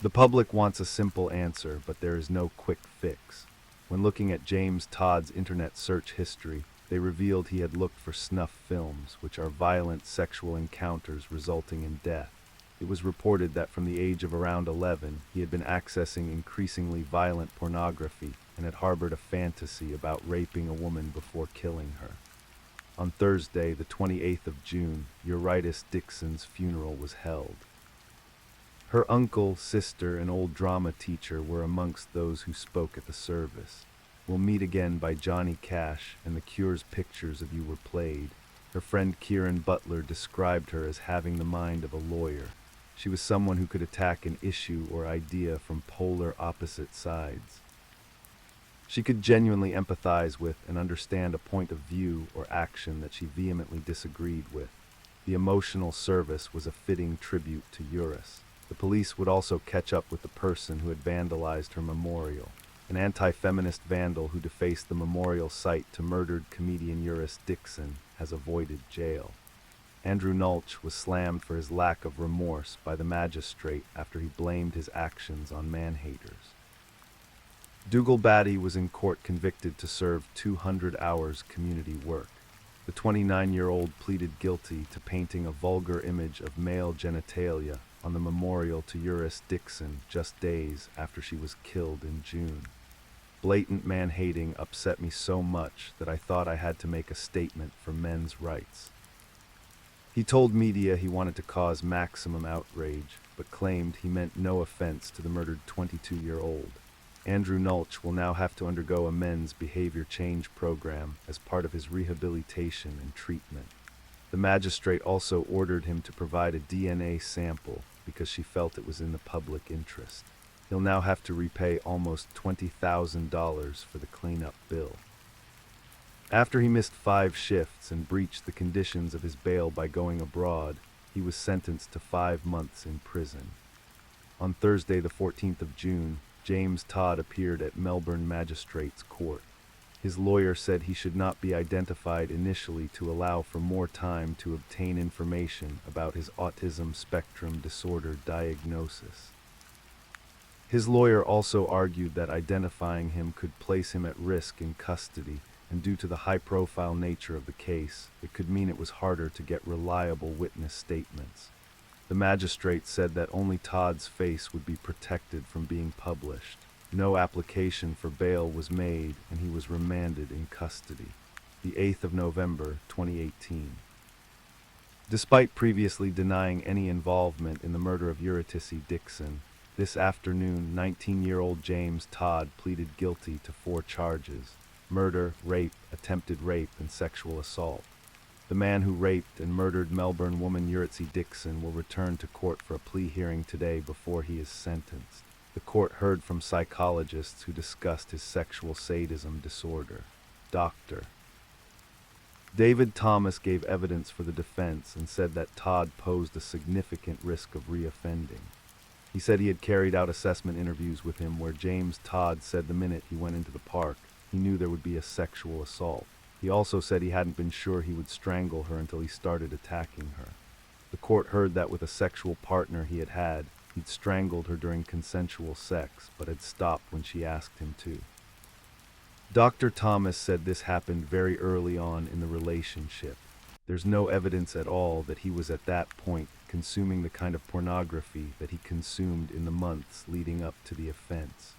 The public wants a simple answer, but there is no quick fix. When looking at James Todd's internet search history, they revealed he had looked for snuff films, which are violent sexual encounters resulting in death. It was reported that from the age of around 11, he had been accessing increasingly violent pornography and had harbored a fantasy about raping a woman before killing her. On Thursday, the 28th of June, Eurydice Dixon's funeral was held. Her uncle, sister, and old drama teacher were amongst those who spoke at the service. "We'll Meet Again" by Johnny Cash and The Cure's "Pictures of You" were played. Her friend Kieran Butler described her as having the mind of a lawyer. She was someone who could attack an issue or idea from polar opposite sides. She could genuinely empathize with and understand a point of view or action that she vehemently disagreed with. The emotional service was a fitting tribute to Eurydice. The police would also catch up with the person who had vandalized her memorial. An anti-feminist vandal who defaced the memorial site to murdered comedian Eurydice Dixon has avoided jail. Andrew Nulch was slammed for his lack of remorse by the magistrate after he blamed his actions on man-haters. Dougal Batty was in court convicted to serve 200 hours community work. The 29-year-old pleaded guilty to painting a vulgar image of male genitalia on the memorial to Eurydice Dixon just days after she was killed in June. Blatant man-hating upset me so much that I thought I had to make a statement for men's rights. He told media he wanted to cause maximum outrage, but claimed he meant no offense to the murdered 22-year-old. Andrew Nulch will now have to undergo a men's behavior change program as part of his rehabilitation and treatment. The magistrate also ordered him to provide a DNA sample because she felt it was in the public interest. He'll now have to repay almost $20,000 for the cleanup bill. After he missed 5 shifts and breached the conditions of his bail by going abroad, he was sentenced to 5 months in prison. On Thursday, the 14th of June, James Todd appeared at Melbourne Magistrates Court. His lawyer said he should not be identified initially to allow for more time to obtain information about his autism spectrum disorder diagnosis. His lawyer also argued that identifying him could place him at risk in custody, and due to the high-profile nature of the case, it could mean it was harder to get reliable witness statements. The magistrate said that only Todd's face would be protected from being published. No application for bail was made, and he was remanded in custody. The 8th of November, 2018. Despite previously denying any involvement in the murder of Eurydice Dixon, this afternoon, 19-year-old James Todd pleaded guilty to 4 charges: murder, rape, attempted rape, and sexual assault. The man who raped and murdered Melbourne woman Eurydice Dixon will return to court for a plea hearing today before he is sentenced. The court heard from psychologists who discussed his sexual sadism disorder. Dr. David Thomas gave evidence for the defense and said that Todd posed a significant risk of reoffending. He said he had carried out assessment interviews with him where James Todd said the minute he went into the park, he knew there would be a sexual assault. He also said he hadn't been sure he would strangle her until he started attacking her. The court heard that with a sexual partner he had, he'd strangled her during consensual sex, but had stopped when she asked him to. Dr. Thomas said this happened very early on in the relationship. There's no evidence at all that he was at that point consuming the kind of pornography that he consumed in the months leading up to the offense.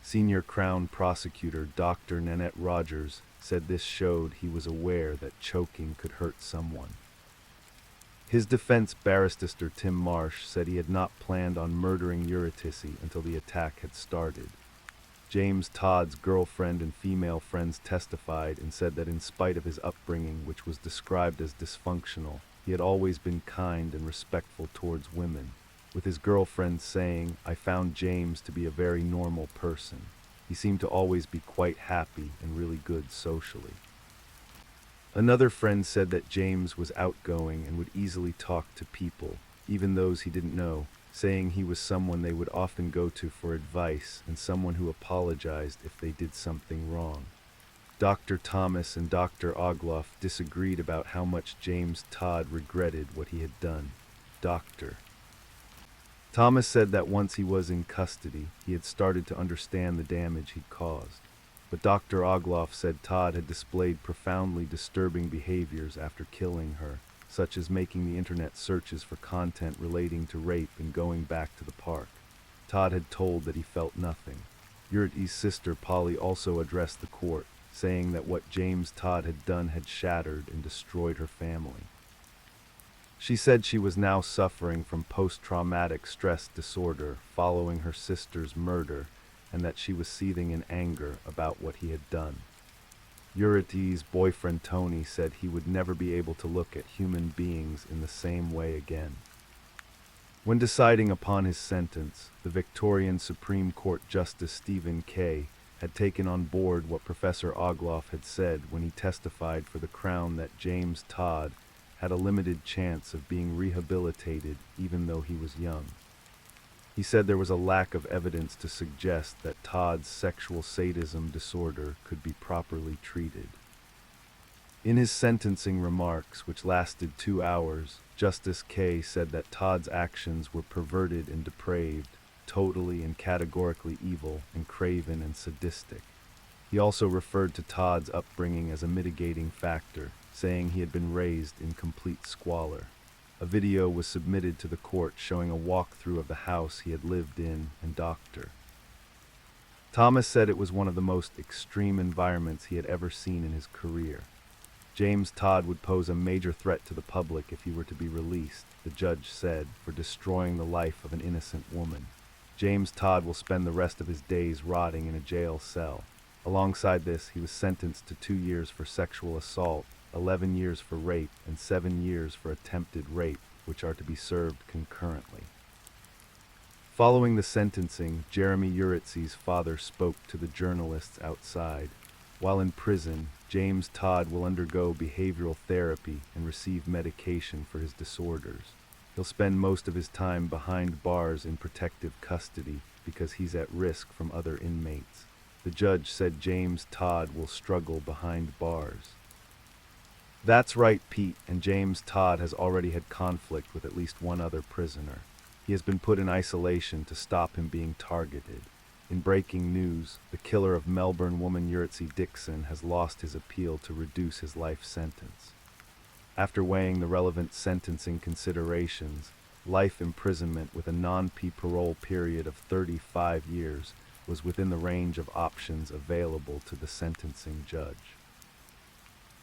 Senior Crown Prosecutor Dr. Nanette Rogers said this showed he was aware that choking could hurt someone. His defense barrister Tim Marsh said he had not planned on murdering Eurydice until the attack had started. James Todd's girlfriend and female friends testified and said that in spite of his upbringing, which was described as dysfunctional, he had always been kind and respectful towards women, with his girlfriend saying, "I found James to be a very normal person. He seemed to always be quite happy and really good socially." Another friend said that James was outgoing and would easily talk to people, even those he didn't know, saying he was someone they would often go to for advice and someone who apologized if they did something wrong. Dr. Thomas and Dr. Ogloff disagreed about how much James Todd regretted what he had done. Dr. Thomas said that once he was in custody, he had started to understand the damage he'd caused. But Dr. Ogloff said Todd had displayed profoundly disturbing behaviors after killing her, such as making the internet searches for content relating to rape and going back to the park. Todd had told that he felt nothing. Eurydice's sister Polly also addressed the court, saying that what James Todd had done had shattered and destroyed her family. She said she was now suffering from post-traumatic stress disorder following her sister's murder, and that she was seething in anger about what he had done. Eurydice's boyfriend Tony said he would never be able to look at human beings in the same way again. When deciding upon his sentence, the Victorian Supreme Court Justice Stephen Kay had taken on board what Professor Ogloff had said when he testified for the Crown that James Todd had a limited chance of being rehabilitated even though he was young. He said there was a lack of evidence to suggest that Todd's sexual sadism disorder could be properly treated. In his sentencing remarks, which lasted 2 hours, Justice Kay said that Todd's actions were perverted and depraved, totally and categorically evil, and craven and sadistic. He also referred to Todd's upbringing as a mitigating factor, saying he had been raised in complete squalor. A video was submitted to the court showing a walkthrough of the house he had lived in, and Dr. Thomas said it was one of the most extreme environments he had ever seen in his career. James Todd would pose a major threat to the public if he were to be released, the judge said, for destroying the life of an innocent woman. James Todd will spend the rest of his days rotting in a jail cell. Alongside this, he was sentenced to 2 years for sexual assault, 11 years for rape, and 7 years for attempted rape, which are to be served concurrently. Following the sentencing, Jeremy Uritz's father spoke to the journalists outside. While in prison, James Todd will undergo behavioral therapy and receive medication for his disorders. He'll spend most of his time behind bars in protective custody because he's at risk from other inmates. The judge said James Todd will struggle behind bars. That's right, Pete, and James Todd has already had conflict with at least one other prisoner. He has been put in isolation to stop him being targeted. In breaking news, the killer of Melbourne woman Uritzee Dixon has lost his appeal to reduce his life sentence. After weighing the relevant sentencing considerations, life imprisonment with a non-P parole period of 35 years was within the range of options available to the sentencing judge.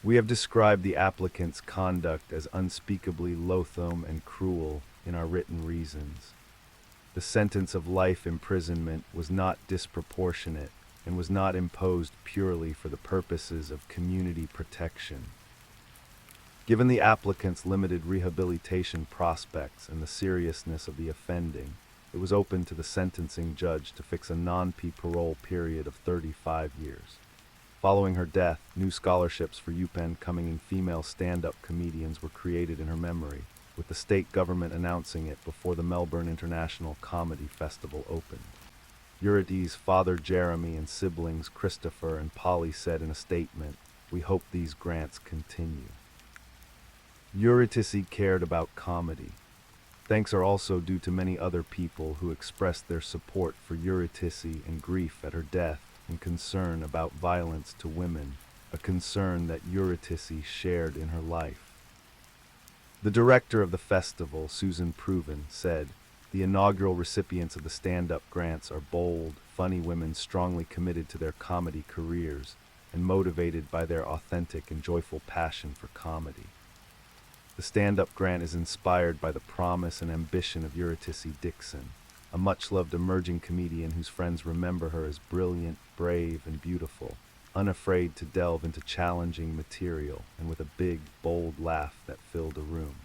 We have described the applicant's conduct as unspeakably loathsome and cruel in our written reasons. The sentence of life imprisonment was not disproportionate and was not imposed purely for the purposes of community protection. Given the applicant's limited rehabilitation prospects and the seriousness of the offending, it was open to the sentencing judge to fix a non-P parole period of 35 years. Following her death, new scholarships for UPenn-coming female stand-up comedians were created in her memory, with the state government announcing it before the Melbourne International Comedy Festival opened. Uritz's father Jeremy and siblings Christopher and Polly said in a statement, "We hope these grants continue." Uritzee cared about comedy. Thanks are also due to many other people who expressed their support for Uritzee and grief at her death and concern about violence to women, a concern that Uritzee shared in her life. The director of the festival, Susan Proven, said, "The inaugural recipients of the stand-up grants are bold, funny women strongly committed to their comedy careers and motivated by their authentic and joyful passion for comedy." The stand-up grant is inspired by the promise and ambition of Uritzee Dixon, a much-loved emerging comedian whose friends remember her as brilliant, brave, and beautiful, unafraid to delve into challenging material, and with a big, bold laugh that filled a room.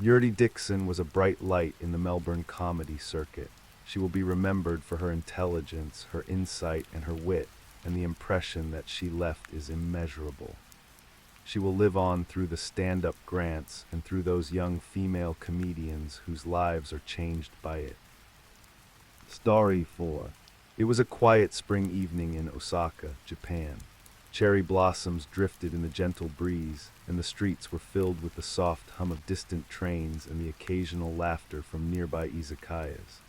Uritzee Dixon was a bright light in the Melbourne comedy circuit. She will be remembered for her intelligence, her insight, and her wit, and the impression that she left is immeasurable. She will live on through the stand-up grants and through those young female comedians whose lives are changed by it. Story 4. It was a quiet spring evening in Osaka, Japan. Cherry blossoms drifted in the gentle breeze, and the streets were filled with the soft hum of distant trains and the occasional laughter from nearby izakayas.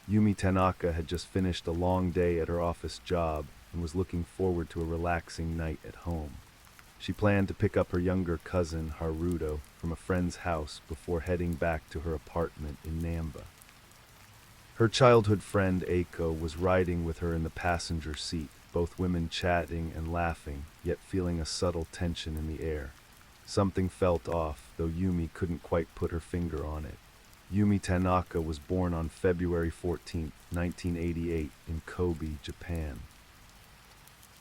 Yumi Tanaka had just finished a long day at her office job and was looking forward to a relaxing night at home. She planned to pick up her younger cousin, Haruto, from a friend's house before heading back to her apartment in Namba. Her childhood friend Eiko was riding with her in the passenger seat, both women chatting and laughing, yet feeling a subtle tension in the air. Something felt off, though Yumi couldn't quite put her finger on it. Yumi Tanaka was born on February 14, 1988, in Kobe, Japan.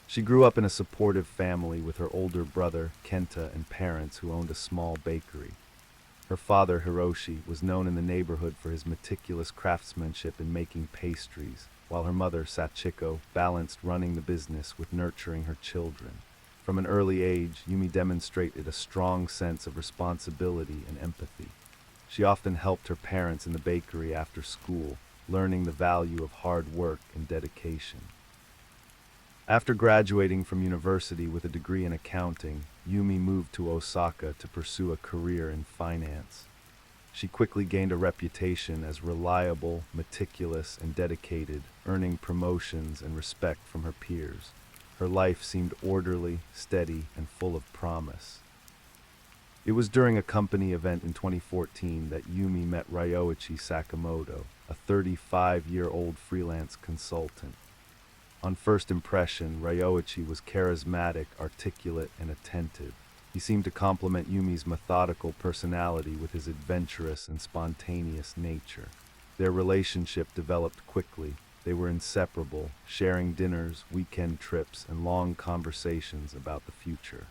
She grew up in a supportive family with her older brother, Kenta, and parents who owned a small bakery. Her father, Hiroshi, was known in the neighborhood for his meticulous craftsmanship in making pastries, while her mother, Sachiko, balanced running the business with nurturing her children. From an early age, Yumi demonstrated a strong sense of responsibility and empathy. She often helped her parents in the bakery after school, learning the value of hard work and dedication. After graduating from university with a degree in accounting, Yumi moved to Osaka to pursue a career in finance. She quickly gained a reputation as reliable, meticulous, and dedicated, earning promotions and respect from her peers. Her life seemed orderly, steady, and full of promise. It was during a company event in 2014 that Yumi met Ryoichi Sakamoto, a 35-year-old freelance consultant. On first impression, Ryoichi was charismatic, articulate, and attentive. He seemed to complement Yumi's methodical personality with his adventurous and spontaneous nature. Their relationship developed quickly. They were inseparable, sharing dinners, weekend trips, and long conversations about the future.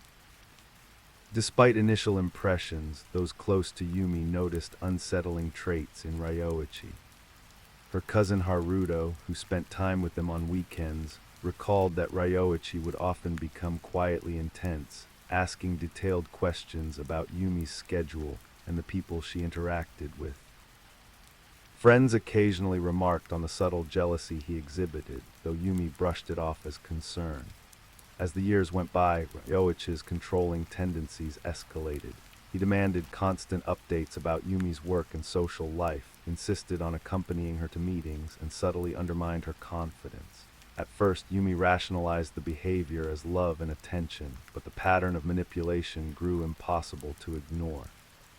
Despite initial impressions, those close to Yumi noticed unsettling traits in Ryoichi. Her cousin Haruto, who spent time with them on weekends, recalled that Ryoichi would often become quietly intense, asking detailed questions about Yumi's schedule and the people she interacted with. Friends occasionally remarked on the subtle jealousy he exhibited, though Yumi brushed it off as concern. As the years went by, Ryoichi's controlling tendencies escalated. He demanded constant updates about Yumi's work and social life, insisted on accompanying her to meetings, and subtly undermined her confidence. At first, Yumi rationalized the behavior as love and attention, but the pattern of manipulation grew impossible to ignore.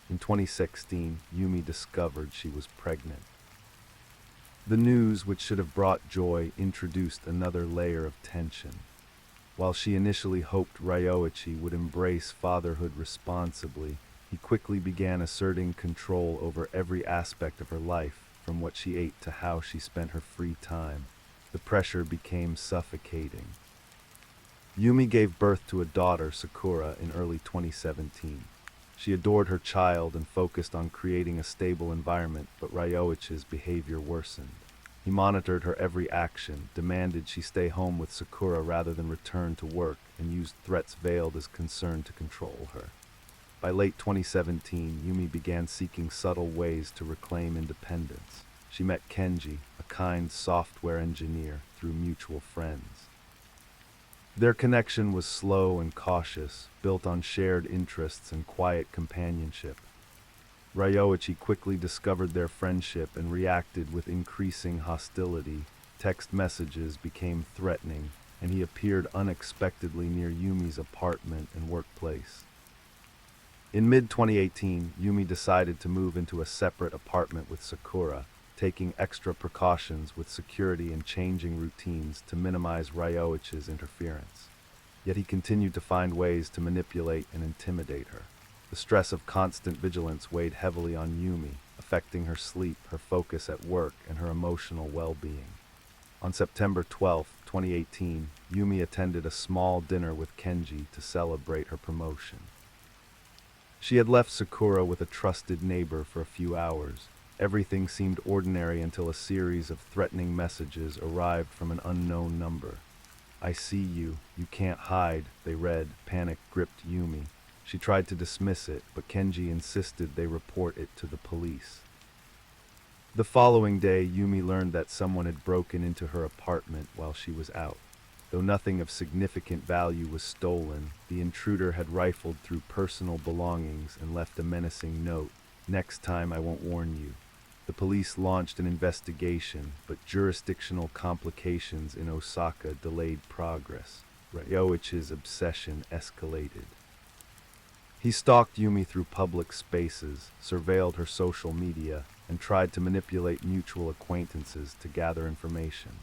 In 2016, Yumi discovered she was pregnant. The news, which should have brought joy, introduced another layer of tension. While she initially hoped Ryoichi would embrace fatherhood responsibly, he quickly began asserting control over every aspect of her life, from what she ate to how she spent her free time. The pressure became suffocating. Yumi gave birth to a daughter, Sakura, in early 2017. She adored her child and focused on creating a stable environment, but Ryoichi's behavior worsened. He monitored her every action, demanded she stay home with Sakura rather than return to work, and used threats veiled as concern to control her. By late 2017, Yumi began seeking subtle ways to reclaim independence. She met Kenji, a kind software engineer, through mutual friends. Their connection was slow and cautious, built on shared interests and quiet companionship. Ryoichi quickly discovered their friendship and reacted with increasing hostility. Text messages became threatening, and he appeared unexpectedly near Yumi's apartment and workplace. In mid-2018, Yumi decided to move into a separate apartment with Sakura, taking extra precautions with security and changing routines to minimize Ryoichi's interference. Yet he continued to find ways to manipulate and intimidate her. The stress of constant vigilance weighed heavily on Yumi, affecting her sleep, her focus at work, and her emotional well-being. On September 12, 2018, Yumi attended a small dinner with Kenji to celebrate her promotion. She had left Sakura with a trusted neighbor for a few hours. Everything seemed ordinary until a series of threatening messages arrived from an unknown number. "I see you. You can't hide," they read. Panic gripped Yumi. She tried to dismiss it, but Kenji insisted they report it to the police. The following day, Yumi learned that someone had broken into her apartment while she was out. Though nothing of significant value was stolen, the intruder had rifled through personal belongings and left a menacing note: "Next time I won't warn you." The police launched an investigation, but jurisdictional complications in Osaka delayed progress. Ryoichi's obsession escalated. He stalked Yumi through public spaces, surveilled her social media, and tried to manipulate mutual acquaintances to gather information.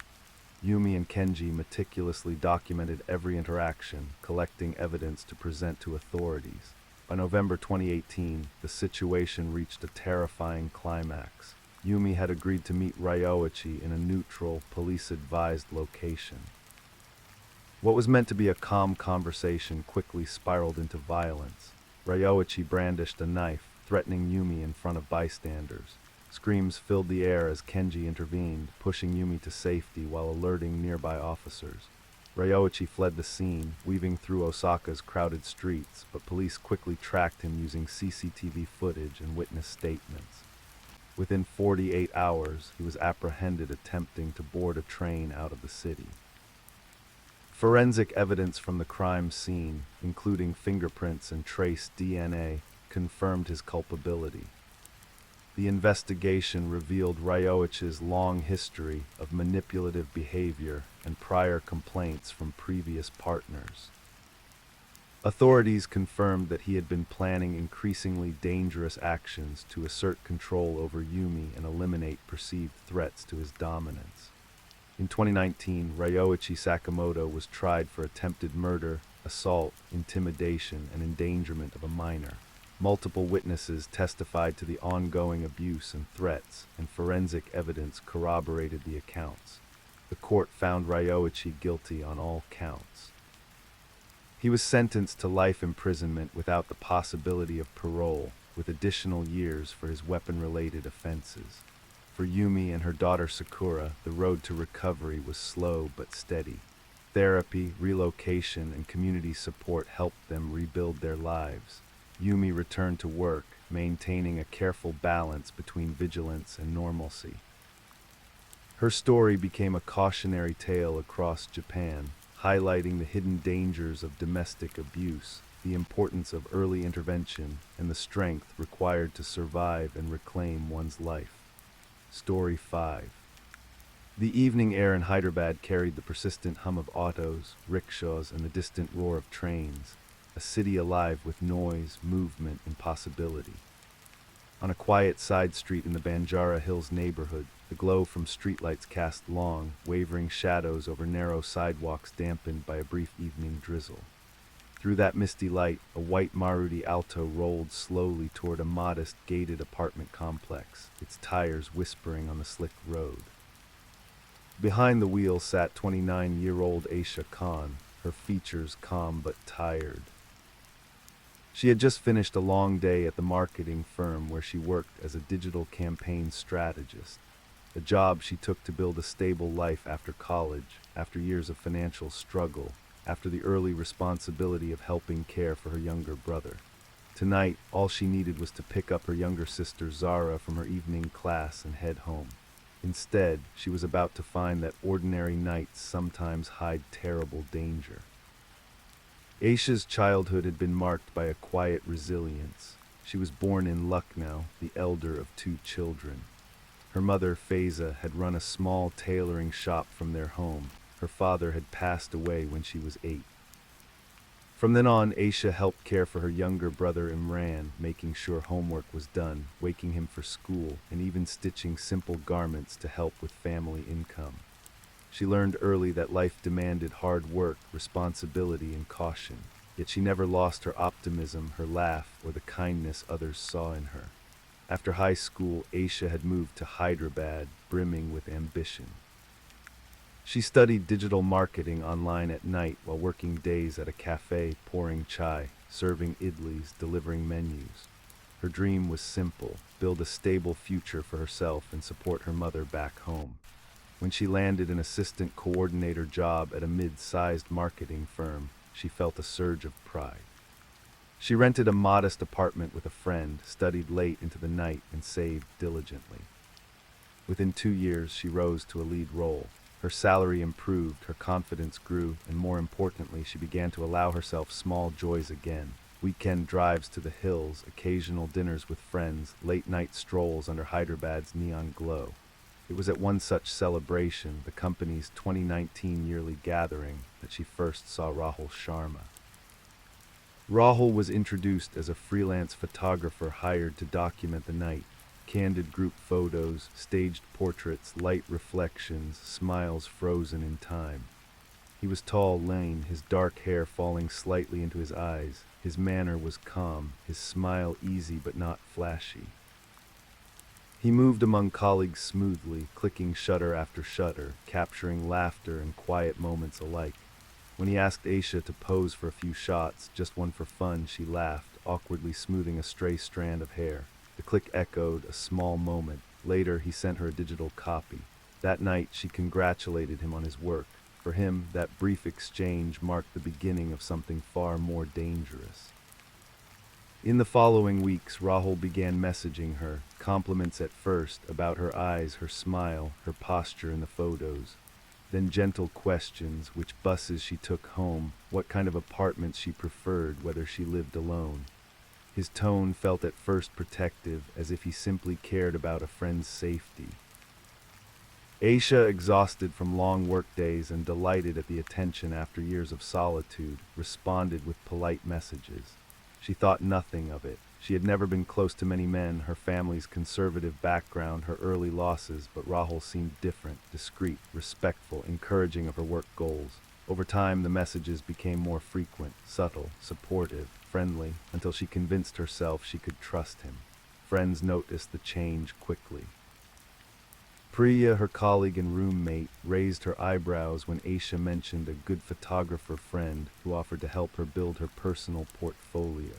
Yumi and Kenji meticulously documented every interaction, collecting evidence to present to authorities. By November 2018, the situation reached a terrifying climax. Yumi had agreed to meet Ryoichi in a neutral, police-advised location. What was meant to be a calm conversation quickly spiraled into violence. Ryoichi brandished a knife, threatening Yumi in front of bystanders. Screams filled the air as Kenji intervened, pushing Yumi to safety while alerting nearby officers. Ryoichi fled the scene, weaving through Osaka's crowded streets, but police quickly tracked him using CCTV footage and witness statements. Within 48 hours, he was apprehended attempting to board a train out of the city. Forensic evidence from the crime scene, including fingerprints and trace DNA, confirmed his culpability. The investigation revealed Ryoichi's long history of manipulative behavior and prior complaints from previous partners. Authorities confirmed that he had been planning increasingly dangerous actions to assert control over Yumi and eliminate perceived threats to his dominance. In 2019, Ryoichi Sakamoto was tried for attempted murder, assault, intimidation, and endangerment of a minor. Multiple witnesses testified to the ongoing abuse and threats, and forensic evidence corroborated the accounts. The court found Ryoichi guilty on all counts. He was sentenced to life imprisonment without the possibility of parole, with additional years for his weapon-related offenses. For Yumi and her daughter Sakura, the road to recovery was slow but steady. Therapy, relocation, and community support helped them rebuild their lives. Yumi returned to work, maintaining a careful balance between vigilance and normalcy. Her story became a cautionary tale across Japan, highlighting the hidden dangers of domestic abuse, the importance of early intervention, and the strength required to survive and reclaim one's life. Story 5. The evening air in Hyderabad carried the persistent hum of autos, rickshaws, and the distant roar of trains, a city alive with noise, movement, and possibility. On a quiet side street in the Banjara Hills neighborhood, the glow from streetlights cast long, wavering shadows over narrow sidewalks dampened by a brief evening drizzle. Through that misty light, a white Maruti Alto rolled slowly toward a modest, gated apartment complex, its tires whispering on the slick road. Behind the wheel sat 29-year-old Aisha Khan, her features calm but tired. She had just finished a long day at the marketing firm where she worked as a digital campaign strategist, a job she took to build a stable life after college, after years of financial struggle, after the early responsibility of helping care for her younger brother. Tonight, all she needed was to pick up her younger sister Zara from her evening class and head home. Instead, she was about to find that ordinary nights sometimes hide terrible danger. Aisha's childhood had been marked by a quiet resilience. She was born in Lucknow, the elder of 2 children. Her mother, Faiza, had run a small tailoring shop from their home. Her father had passed away when she was 8. From then on, Aisha helped care for her younger brother Imran, making sure homework was done, waking him for school, and even stitching simple garments to help with family income. She learned early that life demanded hard work, responsibility, and caution, yet she never lost her optimism, her laugh, or the kindness others saw in her. After high school, Aisha had moved to Hyderabad, brimming with ambition. She studied digital marketing online at night while working days at a cafe, pouring chai, serving idlis, delivering menus. Her dream was simple: build a stable future for herself and support her mother back home. When she landed an assistant coordinator job at a mid-sized marketing firm, she felt a surge of pride. She rented a modest apartment with a friend, studied late into the night, and saved diligently. Within 2 years, she rose to a lead role. Her salary improved, her confidence grew, and more importantly, she began to allow herself small joys again. Weekend drives to the hills, occasional dinners with friends, late-night strolls under Hyderabad's neon glow. It was at one such celebration, the company's 2019 yearly gathering, that she first saw Rahul Sharma. Rahul was introduced as a freelance photographer hired to document the night. Candid group photos, staged portraits, light reflections, smiles frozen in time. He was tall, lean, his dark hair falling slightly into his eyes. His manner was calm, his smile easy but not flashy. He moved among colleagues smoothly, clicking shutter after shutter, capturing laughter and quiet moments alike. When he asked Aisha to pose for a few shots, just one for fun, she laughed, awkwardly smoothing a stray strand of hair. The click echoed, a small moment. Later, he sent her a digital copy. That night, she congratulated him on his work. For him, that brief exchange marked the beginning of something far more dangerous. In the following weeks, Rahul began messaging her, compliments at first about her eyes, her smile, her posture in the photos. Then gentle questions: which buses she took home, what kind of apartments she preferred, whether she lived alone. His tone felt at first protective, as if he simply cared about a friend's safety. Aisha, exhausted from long workdays and delighted at the attention after years of solitude, responded with polite messages. She thought nothing of it. She had never been close to many men, her family's conservative background, her early losses, but Rahul seemed different, discreet, respectful, encouraging of her work goals. Over time, the messages became more frequent, subtle, supportive, friendly, until she convinced herself she could trust him. Friends noticed the change quickly. Priya, her colleague and roommate, raised her eyebrows when Aisha mentioned a good photographer friend who offered to help her build her personal portfolio.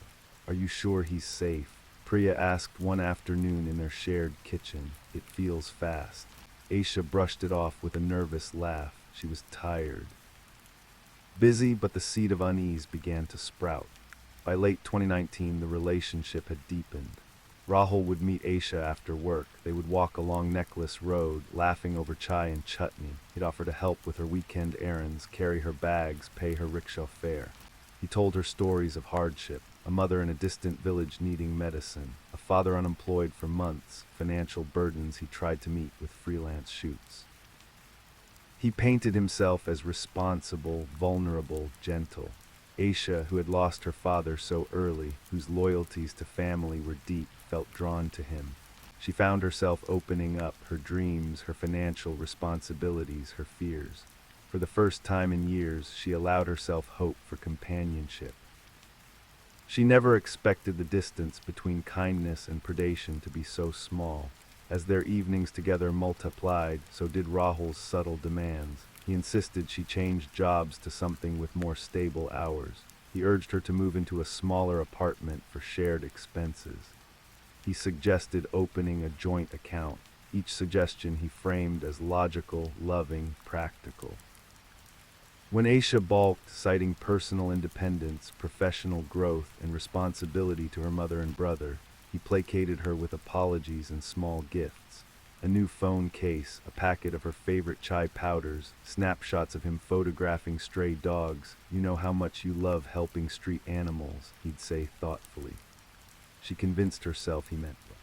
"Are you sure he's safe?" Priya asked one afternoon in their shared kitchen. "It feels fast." Aisha brushed it off with a nervous laugh. She was tired. Busy, but the seed of unease began to sprout. By late 2019, the relationship had deepened. Rahul would meet Aisha after work. They would walk along Necklace Road, laughing over chai and chutney. He'd offer to help with her weekend errands, carry her bags, pay her rickshaw fare. He told her stories of hardship, a mother in a distant village needing medicine, a father unemployed for months, financial burdens he tried to meet with freelance shoots. He painted himself as responsible, vulnerable, gentle. Aisha, who had lost her father so early, whose loyalties to family were deep, felt drawn to him. She found herself opening up her dreams, her financial responsibilities, her fears. For the first time in years, she allowed herself hope for companionship. She never expected the distance between kindness and predation to be so small. As their evenings together multiplied, so did Rahul's subtle demands. He insisted she change jobs to something with more stable hours. He urged her to move into a smaller apartment for shared expenses. He suggested opening a joint account. Each suggestion he framed as logical, loving, practical. When Aisha balked, citing personal independence, professional growth, and responsibility to her mother and brother, he placated her with apologies and small gifts. A new phone case, a packet of her favorite chai powders, snapshots of him photographing stray dogs. "You know how much you love helping street animals," he'd say thoughtfully. She convinced herself he meant it.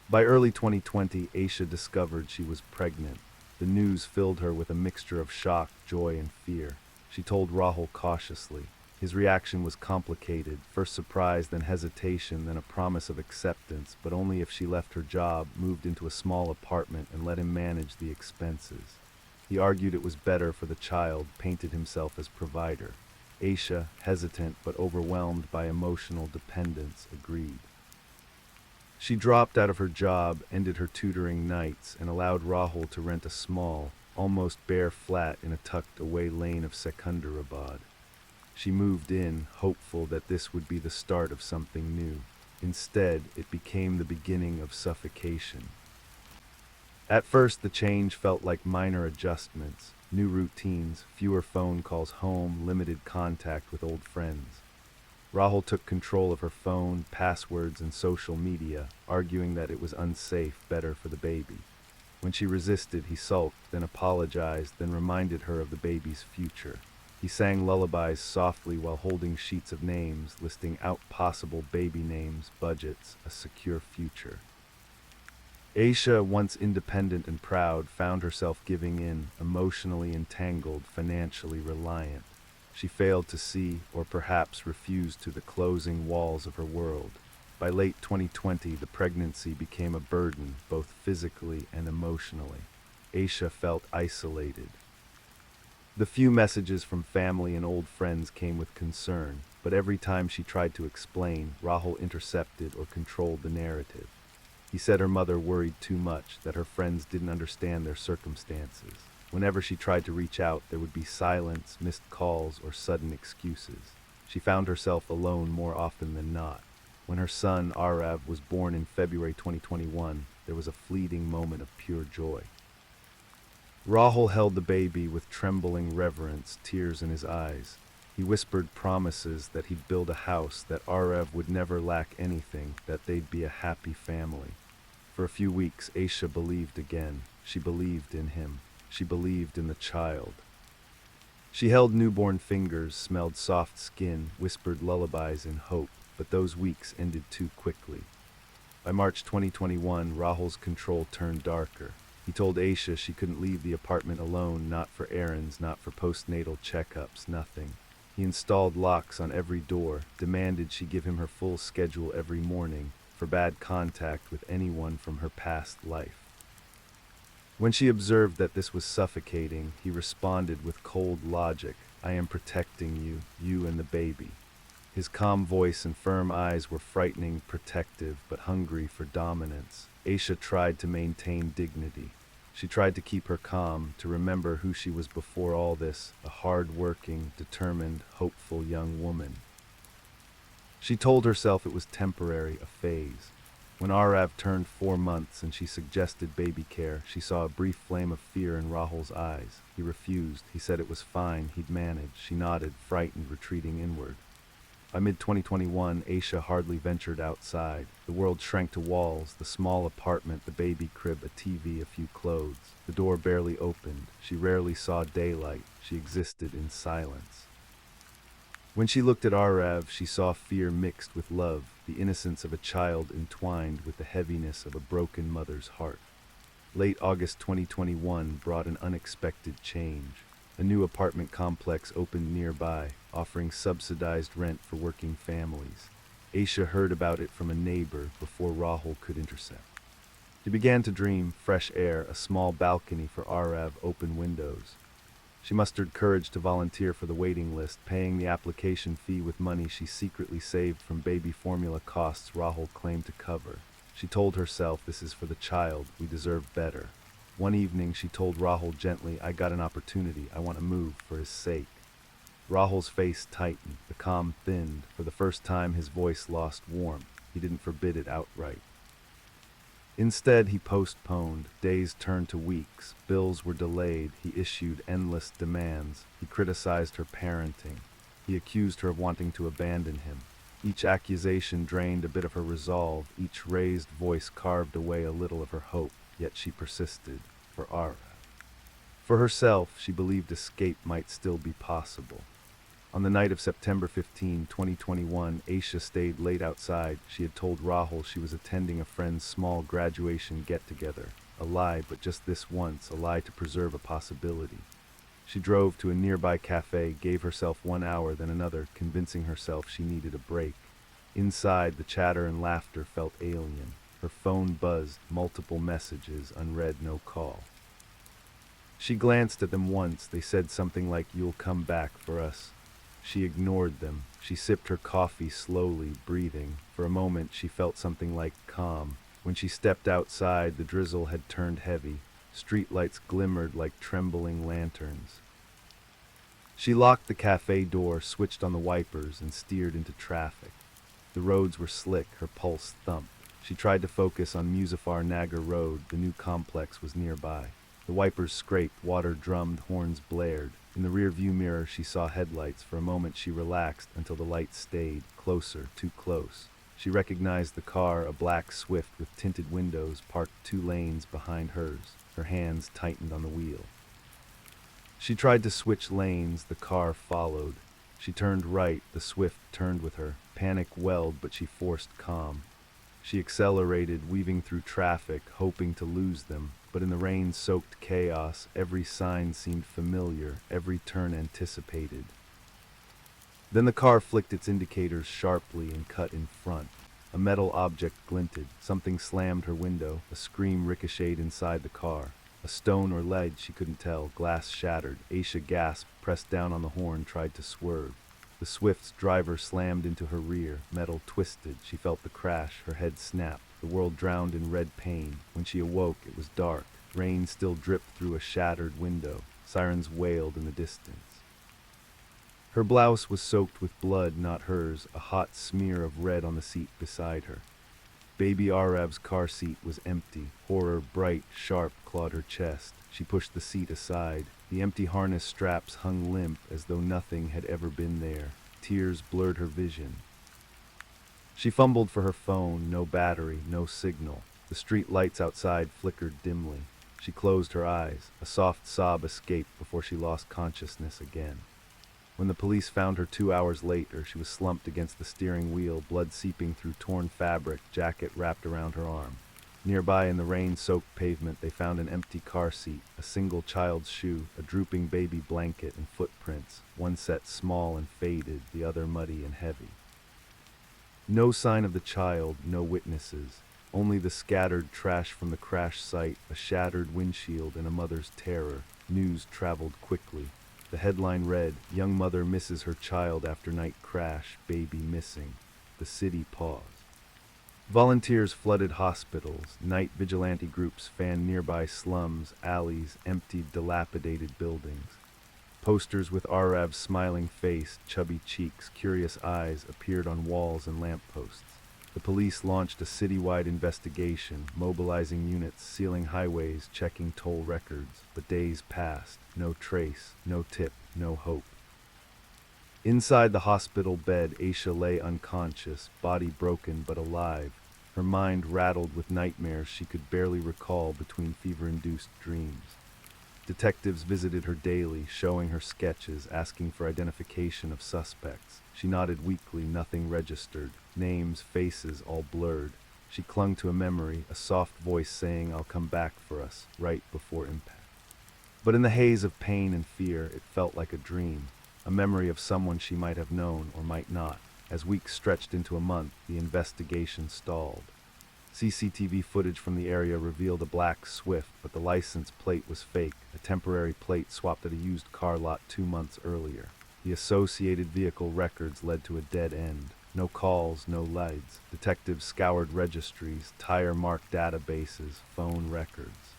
By early 2020, Aisha discovered she was pregnant. The news filled her with a mixture of shock, joy, and fear. She told Rahul cautiously. His reaction was complicated, first surprise, then hesitation, then a promise of acceptance, but only if she left her job, moved into a small apartment, and let him manage the expenses. He argued it was better for the child, painted himself as provider. Aisha, hesitant but overwhelmed by emotional dependence, agreed. She dropped out of her job, ended her tutoring nights, and allowed Rahul to rent a small, almost bare flat in a tucked-away lane of Secunderabad. She moved in, hopeful that this would be the start of something new. Instead, it became the beginning of suffocation. At first, the change felt like minor adjustments, new routines, fewer phone calls home, limited contact with old friends. Rahul took control of her phone, passwords, and social media, arguing that it was unsafe, better for the baby. When she resisted, he sulked, then apologized, then reminded her of the baby's future. He sang lullabies softly while holding sheets of names, listing out possible baby names, budgets, a secure future. Aisha, once independent and proud, found herself giving in, emotionally entangled, financially reliant. She failed to see, or perhaps refused to, the closing walls of her world. By late 2020, the pregnancy became a burden, both physically and emotionally. Aisha felt isolated. The few messages from family and old friends came with concern, but every time she tried to explain, Rahul intercepted or controlled the narrative. He said her mother worried too much, that her friends didn't understand their circumstances. Whenever she tried to reach out, there would be silence, missed calls, or sudden excuses. She found herself alone more often than not. When her son, Arav, was born in February 2021, there was a fleeting moment of pure joy. Rahul held the baby with trembling reverence, tears in his eyes. He whispered promises that he'd build a house, that Arav would never lack anything, that they'd be a happy family. For a few weeks, Aisha believed again. She believed in him. She believed in the child. She held newborn fingers, smelled soft skin, whispered lullabies in hope, but those weeks ended too quickly. By March 2021, Rahul's control turned darker. He told Aisha she couldn't leave the apartment alone, not for errands, not for postnatal checkups, nothing. He He installed locks on every door, demanded she give him her full schedule every morning, forbade contact with anyone from her past life. When she observed that this was suffocating, he responded with cold logic, "I am protecting you, you and the baby." His calm voice and firm eyes were frightening, protective, but hungry for dominance. Aisha tried to maintain dignity. She tried to keep her calm, to remember who she was before all this, a hard-working, determined, hopeful young woman. She told herself it was temporary, a phase. When Arav turned 4 months and she suggested baby care, she saw a brief flame of fear in Rahul's eyes. He refused. He said it was fine, he'd manage. She nodded, frightened, retreating inward. By mid-2021, Aisha hardly ventured outside. The world shrank to walls, the small apartment, the baby crib, a TV, a few clothes. The door barely opened. She rarely saw daylight. She existed in silence. When she looked at Arav, she saw fear mixed with love, the innocence of a child entwined with the heaviness of a broken mother's heart. Late August 2021 brought an unexpected change. A new apartment complex opened nearby, offering subsidized rent for working families. Aisha heard about it from a neighbor before Rahul could intercept. She began to dream, fresh air, a small balcony for Arav, open windows. She mustered courage to volunteer for the waiting list, paying the application fee with money she secretly saved from baby formula costs Rahul claimed to cover. She told herself, "This is for the child, we deserve better." One evening she told Rahul gently, "I got an opportunity, I want to move for his sake." Rahul's face tightened, the calm thinned. For the first time his voice lost warmth. He didn't forbid it outright. Instead, he postponed. Days turned to weeks. Bills were delayed. He issued endless demands. He criticized her parenting. He accused her of wanting to abandon him. Each accusation drained a bit of her resolve. Each raised voice carved away a little of her hope. Yet she persisted. For Ara. For herself, she believed escape might still be possible. On the night of September 15, 2021, Aisha stayed late outside. She had told Rahul she was attending a friend's small graduation get-together. A lie, but just this once, a lie to preserve a possibility. She drove to a nearby cafe, gave herself 1 hour, then another, convincing herself she needed a break. Inside, the chatter and laughter felt alien. Her phone buzzed, multiple messages, unread, no call. She glanced at them once. They said something like, "You'll come back for us." She ignored them. She sipped her coffee slowly, breathing. For a moment, she felt something like calm. When she stepped outside, the drizzle had turned heavy. Streetlights glimmered like trembling lanterns. She locked the cafe door, switched on the wipers, and steered into traffic. The roads were slick, her pulse thumped. She tried to focus on Muzaffar Nagar Road. The new complex was nearby. The wipers scraped, water drummed, horns blared. In the rear-view mirror, she saw headlights. For a moment, she relaxed until the lights stayed, closer, too close. She recognized the car, a black Swift with tinted windows, parked 2 lanes behind hers. Her hands tightened on the wheel. She tried to switch lanes. The car followed. She turned right. The Swift turned with her. Panic welled, but she forced calm. She accelerated, weaving through traffic, hoping to lose them. But in the rain-soaked chaos, every sign seemed familiar, every turn anticipated. Then the car flicked its indicators sharply and cut in front. A metal object glinted. Something slammed her window. A scream ricocheted inside the car. A stone or ledge, she couldn't tell. Glass shattered. Aisha gasped, pressed down on the horn, tried to swerve. The Swift's driver slammed into her rear. Metal twisted. She felt the crash. Her head snapped. The world drowned in red pain. When she awoke, it was dark. Rain still dripped through a shattered window. Sirens wailed in the distance. Her blouse was soaked with blood, not hers, a hot smear of red on the seat beside her. Baby Arav's car seat was empty. Horror, bright, sharp, clawed her chest. She pushed the seat aside. The empty harness straps hung limp as though nothing had ever been there. Tears blurred her vision. She fumbled for her phone. No battery, no signal. The street lights outside flickered dimly. She closed her eyes. A soft sob escaped before she lost consciousness again. When the police found her 2 hours later, she was slumped against the steering wheel, blood seeping through torn fabric, jacket wrapped around her arm. Nearby in the rain-soaked pavement, they found an empty car seat, a single child's shoe, a drooping baby blanket, and footprints, one set small and faded, the other muddy and heavy. No sign of the child, no witnesses, only the scattered trash from the crash site, a shattered windshield, and a mother's terror. News traveled quickly. The headline read, "Young mother misses her child after night crash, baby missing." The city paused. Volunteers flooded hospitals, night vigilante groups fanned nearby slums, alleys, emptied dilapidated buildings. Posters with Arav's smiling face, chubby cheeks, curious eyes appeared on walls and lampposts. The police launched a citywide investigation, mobilizing units, sealing highways, checking toll records. But days passed, no trace, no tip, no hope. Inside the hospital bed, Aisha lay unconscious, body broken but alive, her mind rattled with nightmares she could barely recall between fever-induced dreams. Detectives visited her daily, showing her sketches, asking for identification of suspects. She nodded weakly, nothing registered. Names, faces, all blurred. She clung to a memory, a soft voice saying, "I'll come back for us," right before impact. But in the haze of pain and fear, it felt like a dream, a memory of someone she might have known or might not. As weeks stretched into a month, the investigation stalled. CCTV footage from the area revealed a black Swift, but the license plate was fake, a temporary plate swapped at a used car lot 2 months earlier. The associated vehicle records led to a dead end. No calls, no leads. Detectives scoured registries, tire-marked databases, phone records.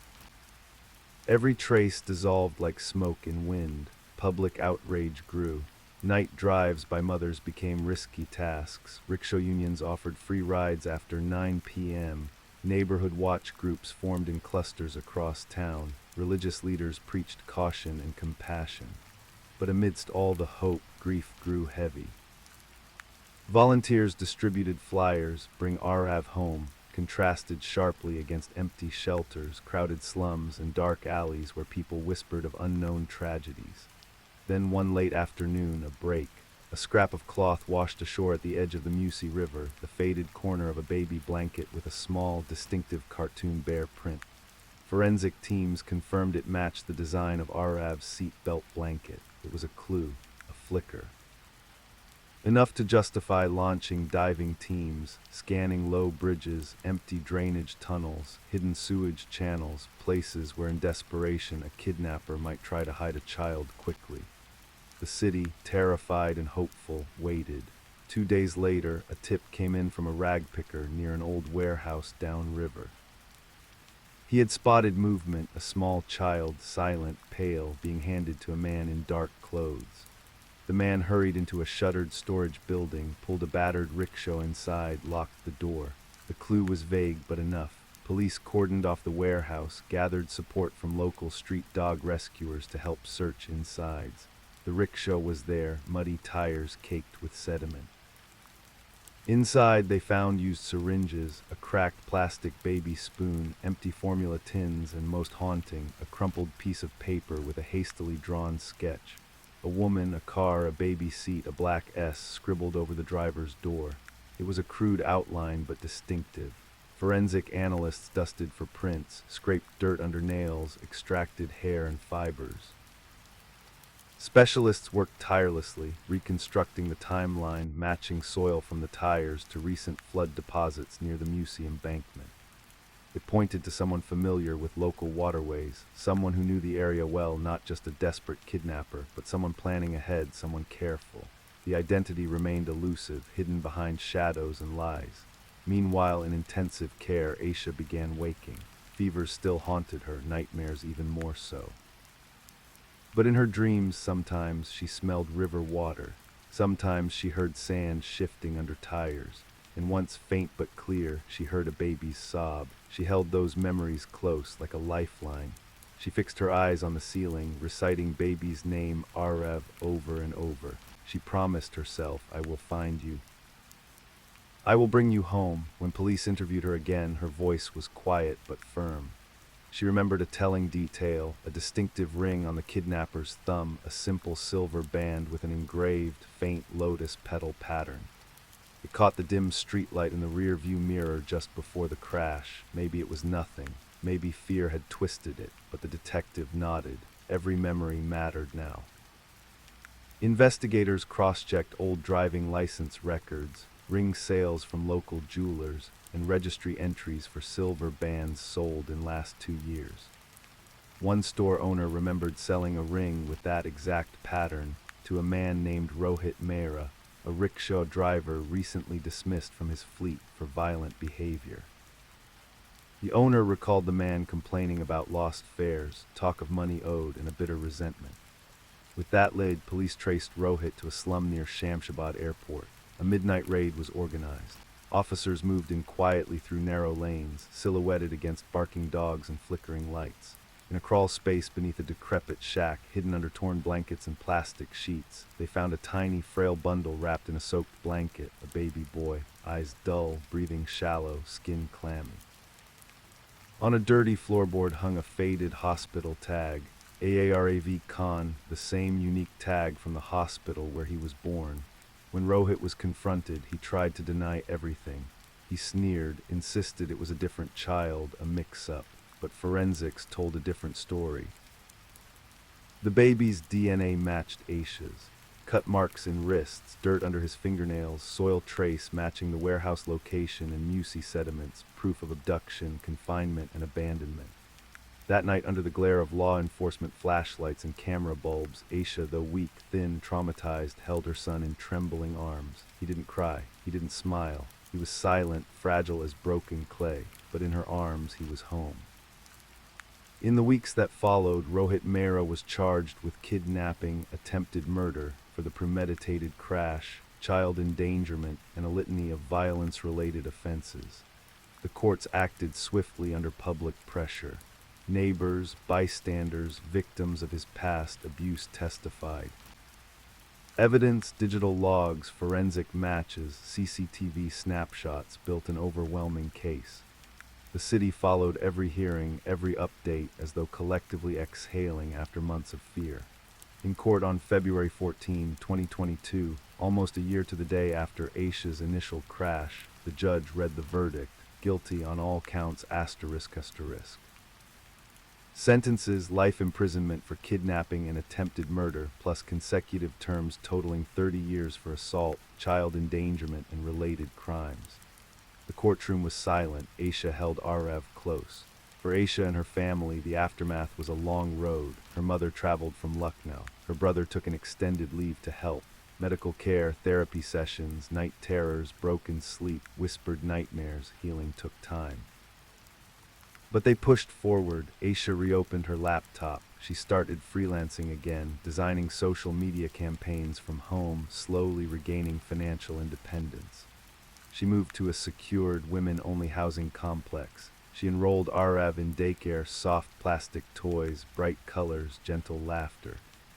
Every trace dissolved like smoke in wind. Public outrage grew. Night drives by mothers became risky tasks. Rickshaw unions offered free rides after 9 p.m. Neighborhood watch groups formed in clusters across town. Religious leaders preached caution and compassion. But amidst all the hope, grief grew heavy. Volunteers distributed flyers, "Bring Arav home," contrasted sharply against empty shelters, crowded slums, and dark alleys where people whispered of unknown tragedies. Then one late afternoon, a break. A scrap of cloth washed ashore at the edge of the Musi River, the faded corner of a baby blanket with a small, distinctive cartoon bear print. Forensic teams confirmed it matched the design of Arav's seatbelt blanket. It was a clue, a flicker. Enough to justify launching diving teams, scanning low bridges, empty drainage tunnels, hidden sewage channels, places where in desperation a kidnapper might try to hide a child quickly. The city, terrified and hopeful, waited. 2 days later, a tip came in from a rag picker near an old warehouse downriver. He had spotted movement, a small child, silent, pale, being handed to a man in dark clothes. The man hurried into a shuttered storage building, pulled a battered rickshaw inside, locked the door. The clue was vague but enough. Police cordoned off the warehouse, gathered support from local street dog rescuers to help search insides. The rickshaw was there, muddy tires caked with sediment. Inside, they found used syringes, a cracked plastic baby spoon, empty formula tins, and most haunting, a crumpled piece of paper with a hastily drawn sketch. A woman, a car, a baby seat, a black S scribbled over the driver's door. It was a crude outline but distinctive. Forensic analysts dusted for prints, scraped dirt under nails, extracted hair and fibers. Specialists worked tirelessly, reconstructing the timeline, matching soil from the tires to recent flood deposits near the Musi embankment. It pointed to someone familiar with local waterways, someone who knew the area well, not just a desperate kidnapper, but someone planning ahead, someone careful. The identity remained elusive, hidden behind shadows and lies. Meanwhile, in intensive care, Aisha began waking. Fevers still haunted her, nightmares even more so. But in her dreams, sometimes she smelled river water. Sometimes she heard sand shifting under tires. And once, faint but clear, she heard a baby's sob. She held those memories close, like a lifeline. She fixed her eyes on the ceiling, reciting baby's name, Arav, over and over. She promised herself, "I will find you. I will bring you home." When police interviewed her again, her voice was quiet but firm. She remembered a telling detail, a distinctive ring on the kidnapper's thumb, a simple silver band with an engraved, faint lotus petal pattern. It caught the dim streetlight in the rear-view mirror just before the crash. Maybe it was nothing. Maybe fear had twisted it, but the detective nodded. Every memory mattered now. Investigators cross-checked old driving license records, ring sales from local jewelers, and registry entries for silver bands sold in last 2 years. One store owner remembered selling a ring with that exact pattern to a man named Rohit Mehra, a rickshaw driver recently dismissed from his fleet for violent behavior. The owner recalled the man complaining about lost fares, talk of money owed, and a bitter resentment. With that lead, police traced Rohit to a slum near Shamshabad Airport. A midnight raid was organized. Officers moved in quietly through narrow lanes, silhouetted against barking dogs and flickering lights. In a crawl space beneath a decrepit shack, hidden under torn blankets and plastic sheets, they found a tiny, frail bundle wrapped in a soaked blanket, a baby boy, eyes dull, breathing shallow, skin clammy. On a dirty floorboard hung a faded hospital tag, AARAV Khan, the same unique tag from the hospital where he was born. When Rohit was confronted, he tried to deny everything. He sneered, insisted it was a different child, a mix-up, but forensics told a different story. The baby's DNA matched Aisha's. Cut marks in wrists, dirt under his fingernails, soil trace matching the warehouse location and muci sediments, proof of abduction, confinement, and abandonment. That night, under the glare of law enforcement flashlights and camera bulbs, Aisha, though weak, thin, traumatized, held her son in trembling arms. He didn't cry. He didn't smile. He was silent, fragile as broken clay, but in her arms he was home. In the weeks that followed, Rohit Mehra was charged with kidnapping, attempted murder for the premeditated crash, child endangerment, and a litany of violence-related offenses. The courts acted swiftly under public pressure. Neighbors, bystanders, victims of his past abuse testified. Evidence, digital logs, forensic matches, CCTV snapshots built an overwhelming case. The city followed every hearing, every update, as though collectively exhaling after months of fear. In court on February 14, 2022, almost a year to the day after Aisha's initial crash, the judge read the verdict, guilty on all counts ***. Sentences: life imprisonment for kidnapping and attempted murder, plus consecutive terms totaling 30 years for assault, child endangerment, and related crimes. The courtroom was silent. Aisha held Arav close. For Aisha and her family, the aftermath was a long road. Her mother traveled from Lucknow. Her brother took an extended leave to help. Medical care, therapy sessions, night terrors, broken sleep, whispered nightmares, healing took time. But they pushed forward. Aisha reopened her laptop. She started freelancing again, designing social media campaigns from home, slowly regaining financial independence. She moved to a secured, women-only housing complex. She enrolled Arav in daycare, soft plastic toys, bright colors, gentle laughter.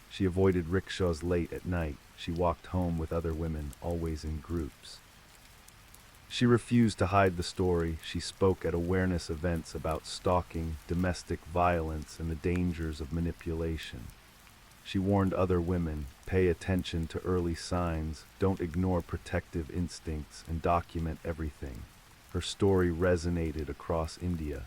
She avoided rickshaws late at night. She walked home with other women, always in groups. She refused to hide the story. She spoke at awareness events about stalking, domestic violence, and the dangers of manipulation. She warned other women, pay attention to early signs, don't ignore protective instincts, and document everything. Her story resonated across India.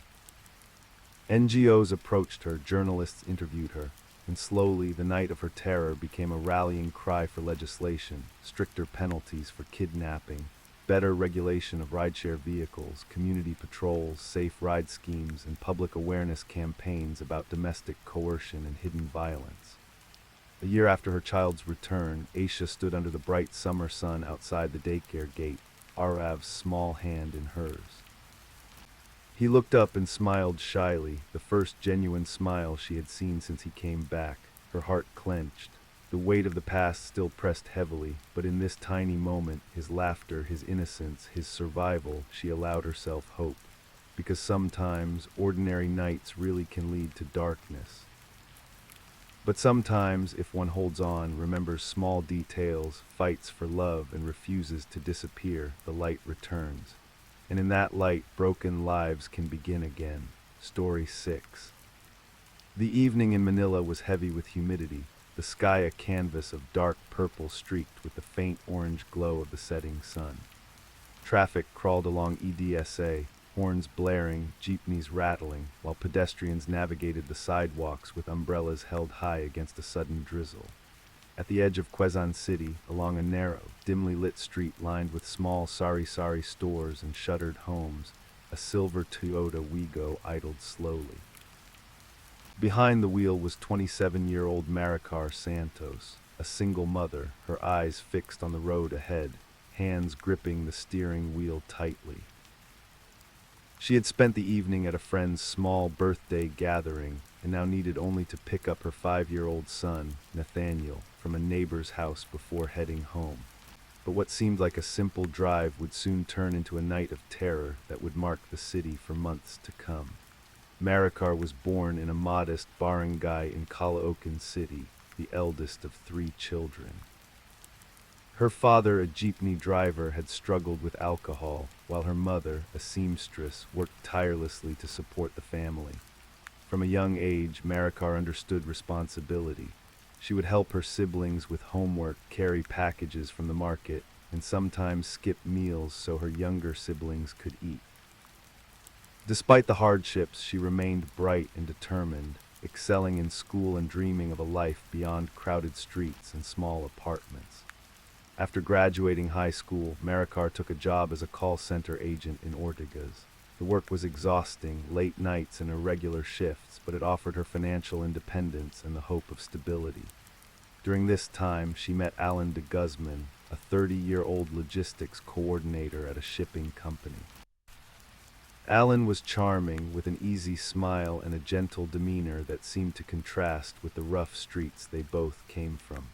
NGOs approached her, journalists interviewed her, and slowly the night of her terror became a rallying cry for legislation, stricter penalties for kidnapping, better regulation of rideshare vehicles, community patrols, safe ride schemes, and public awareness campaigns about domestic coercion and hidden violence. A year after her child's return, Aisha stood under the bright summer sun outside the daycare gate, Arav's small hand in hers. He looked up and smiled shyly, the first genuine smile she had seen since he came back. Her heart clenched. The weight of the past still pressed heavily, but in this tiny moment, his laughter, his innocence, his survival, she allowed herself hope. Because sometimes, ordinary nights really can lead to darkness. But sometimes, if one holds on, remembers small details, fights for love, and refuses to disappear, the light returns. And in that light, broken lives can begin again. Story 6. The evening in Manila was heavy with humidity, the sky a canvas of dark purple streaked with the faint orange glow of the setting sun. Traffic crawled along EDSA, horns blaring, jeepneys rattling, while pedestrians navigated the sidewalks with umbrellas held high against a sudden drizzle. At the edge of Quezon City, along a narrow, dimly lit street lined with small sari-sari stores and shuttered homes, a silver Toyota Wigo idled slowly. Behind the wheel was 27-year-old Maricar Santos, a single mother, her eyes fixed on the road ahead, hands gripping the steering wheel tightly. She had spent the evening at a friend's small birthday gathering and now needed only to pick up her 5-year-old son, Nathaniel, from a neighbor's house before heading home. But what seemed like a simple drive would soon turn into a night of terror that would mark the city for months to come. Maricar was born in a modest barangay in Caloocan City, the eldest of 3 children. Her father, a jeepney driver, had struggled with alcohol, while her mother, a seamstress, worked tirelessly to support the family. From a young age, Maricar understood responsibility. She would help her siblings with homework, carry packages from the market, and sometimes skip meals so her younger siblings could eat. Despite the hardships, she remained bright and determined, excelling in school and dreaming of a life beyond crowded streets and small apartments. After graduating high school, Maricar took a job as a call center agent in Ortigas. The work was exhausting, late nights and irregular shifts, but it offered her financial independence and the hope of stability. During this time, she met Alan de Guzman, a 30-year-old logistics coordinator at a shipping company. Alan was charming, with an easy smile and a gentle demeanor that seemed to contrast with the rough streets they both came from.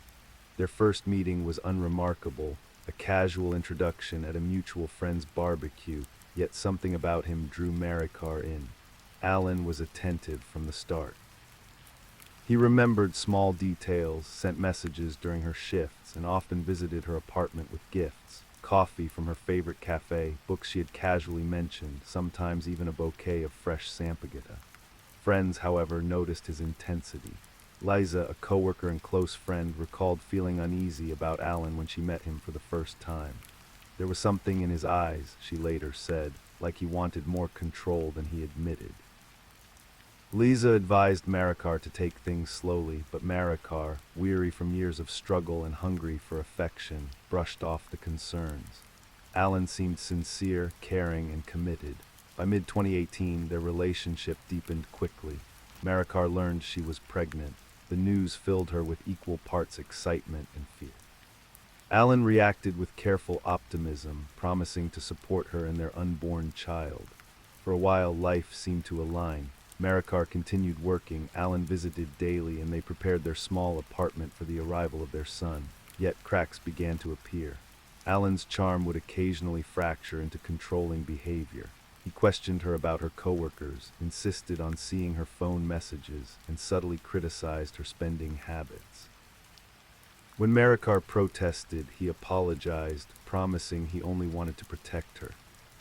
Their first meeting was unremarkable, a casual introduction at a mutual friend's barbecue, yet something about him drew Maricar in. Alan was attentive from the start. He remembered small details, sent messages during her shifts, and often visited her apartment with gifts. Coffee from her favorite cafe, books she had casually mentioned, sometimes even a bouquet of fresh sampaguita. Friends, however, noticed his intensity. Liza, a coworker and close friend, recalled feeling uneasy about Alan when she met him for the first time. There was something in his eyes, she later said, like he wanted more control than he admitted. Liza advised Maricar to take things slowly, but Maricar, weary from years of struggle and hungry for affection, brushed off the concerns. Alan seemed sincere, caring, and committed. By mid-2018, their relationship deepened quickly. Maricar learned she was pregnant. The news filled her with equal parts excitement and fear. Alan reacted with careful optimism, promising to support her and their unborn child. For a while, life seemed to align. Maricar continued working, Alan visited daily, and they prepared their small apartment for the arrival of their son. Yet cracks began to appear. Alan's charm would occasionally fracture into controlling behavior. He questioned her about her coworkers, insisted on seeing her phone messages, and subtly criticized her spending habits. When Maricar protested, he apologized, promising he only wanted to protect her.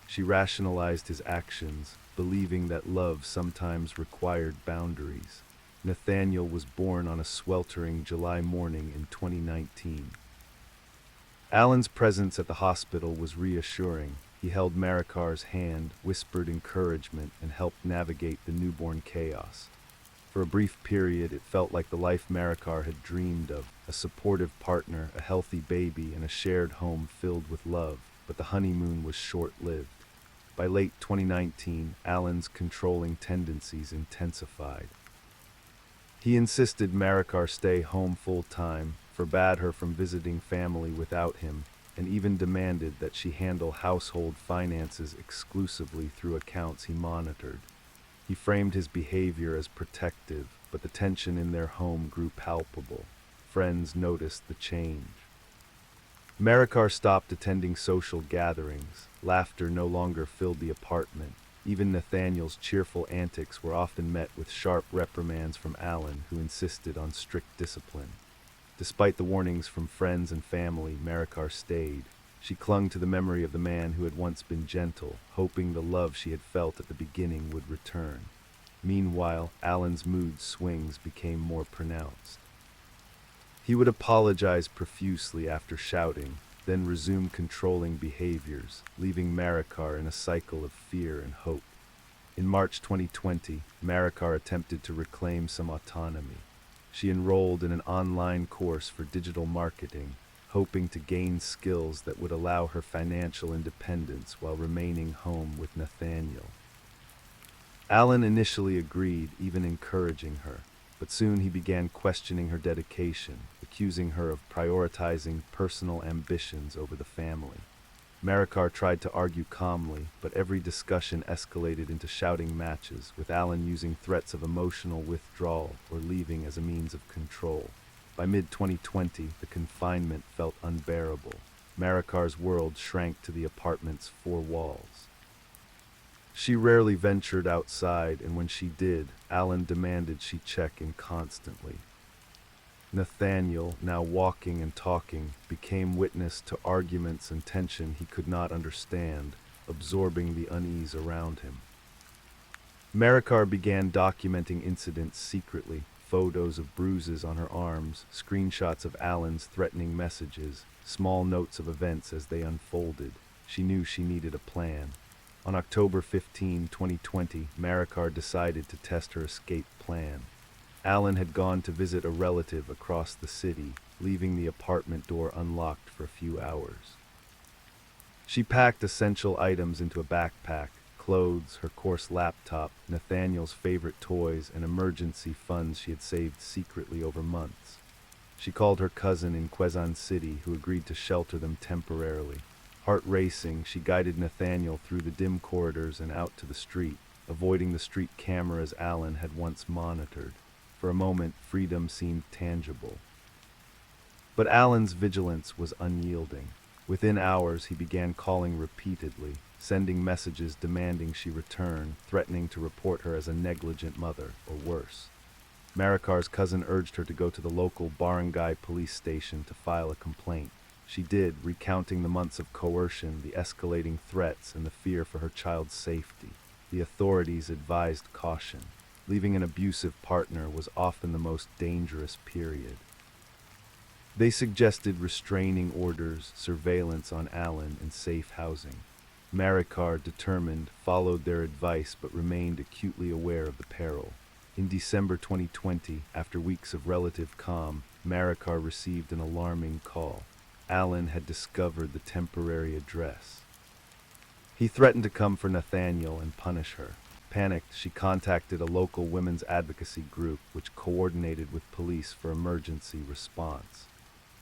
She rationalized his actions, believing that love sometimes required boundaries. Nathaniel was born on a sweltering July morning in 2019. Alan's presence at the hospital was reassuring. He held Maricar's hand, whispered encouragement, and helped navigate the newborn chaos. For a brief period, it felt like the life Maricar had dreamed of, a supportive partner, a healthy baby, and a shared home filled with love. But the honeymoon was short-lived. By late 2019, Alan's controlling tendencies intensified. He insisted Maricar stay home full-time, forbade her from visiting family without him, and even demanded that she handle household finances exclusively through accounts he monitored. He framed his behavior as protective, but the tension in their home grew palpable. Friends noticed the change. Maricar stopped attending social gatherings. Laughter no longer filled the apartment. Even Nathaniel's cheerful antics were often met with sharp reprimands from Alan, who insisted on strict discipline. Despite the warnings from friends and family, Maricar stayed. She clung to the memory of the man who had once been gentle, hoping the love she had felt at the beginning would return. Meanwhile, Alan's mood swings became more pronounced. He would apologize profusely after shouting, then resumed controlling behaviors, leaving Marikar in a cycle of fear and hope. In March 2020, Marikar attempted to reclaim some autonomy. She enrolled in an online course for digital marketing, hoping to gain skills that would allow her financial independence while remaining home with Nathaniel. Alan initially agreed, even encouraging her, but soon he began questioning her dedication, accusing her of prioritizing personal ambitions over the family. Marikar tried to argue calmly, but every discussion escalated into shouting matches, with Alan using threats of emotional withdrawal or leaving as a means of control. By mid-2020, the confinement felt unbearable. Marikar's world shrank to the apartment's four walls. She rarely ventured outside, and when she did, Alan demanded she check in constantly. Nathaniel, now walking and talking, became witness to arguments and tension he could not understand, absorbing the unease around him. Marikar began documenting incidents secretly, photos of bruises on her arms, screenshots of Alan's threatening messages, small notes of events as they unfolded. She knew she needed a plan. On October 15, 2020, Marikar decided to test her escape plan. Alan had gone to visit a relative across the city, leaving the apartment door unlocked for a few hours. She packed essential items into a backpack: clothes, her course laptop, Nathaniel's favorite toys, and emergency funds she had saved secretly over months. She called her cousin in Quezon City, who agreed to shelter them temporarily. Heart racing, she guided Nathaniel through the dim corridors and out to the street, avoiding the street cameras Alan had once monitored. For a moment, freedom seemed tangible. But Alan's vigilance was unyielding. Within hours, he began calling repeatedly, sending messages demanding she return, threatening to report her as a negligent mother, or worse. Marikar's cousin urged her to go to the local barangay police station to file a complaint. She did, recounting the months of coercion, the escalating threats, and the fear for her child's safety. The authorities advised caution. Leaving an abusive partner was often the most dangerous period. They suggested restraining orders, surveillance on Alan, and safe housing. Marikar, determined, followed their advice but remained acutely aware of the peril. In December 2020, after weeks of relative calm, Marikar received an alarming call. Alan had discovered the temporary address. He threatened to come for Nathaniel and punish her. Panicked, she contacted a local women's advocacy group, which coordinated with police for emergency response.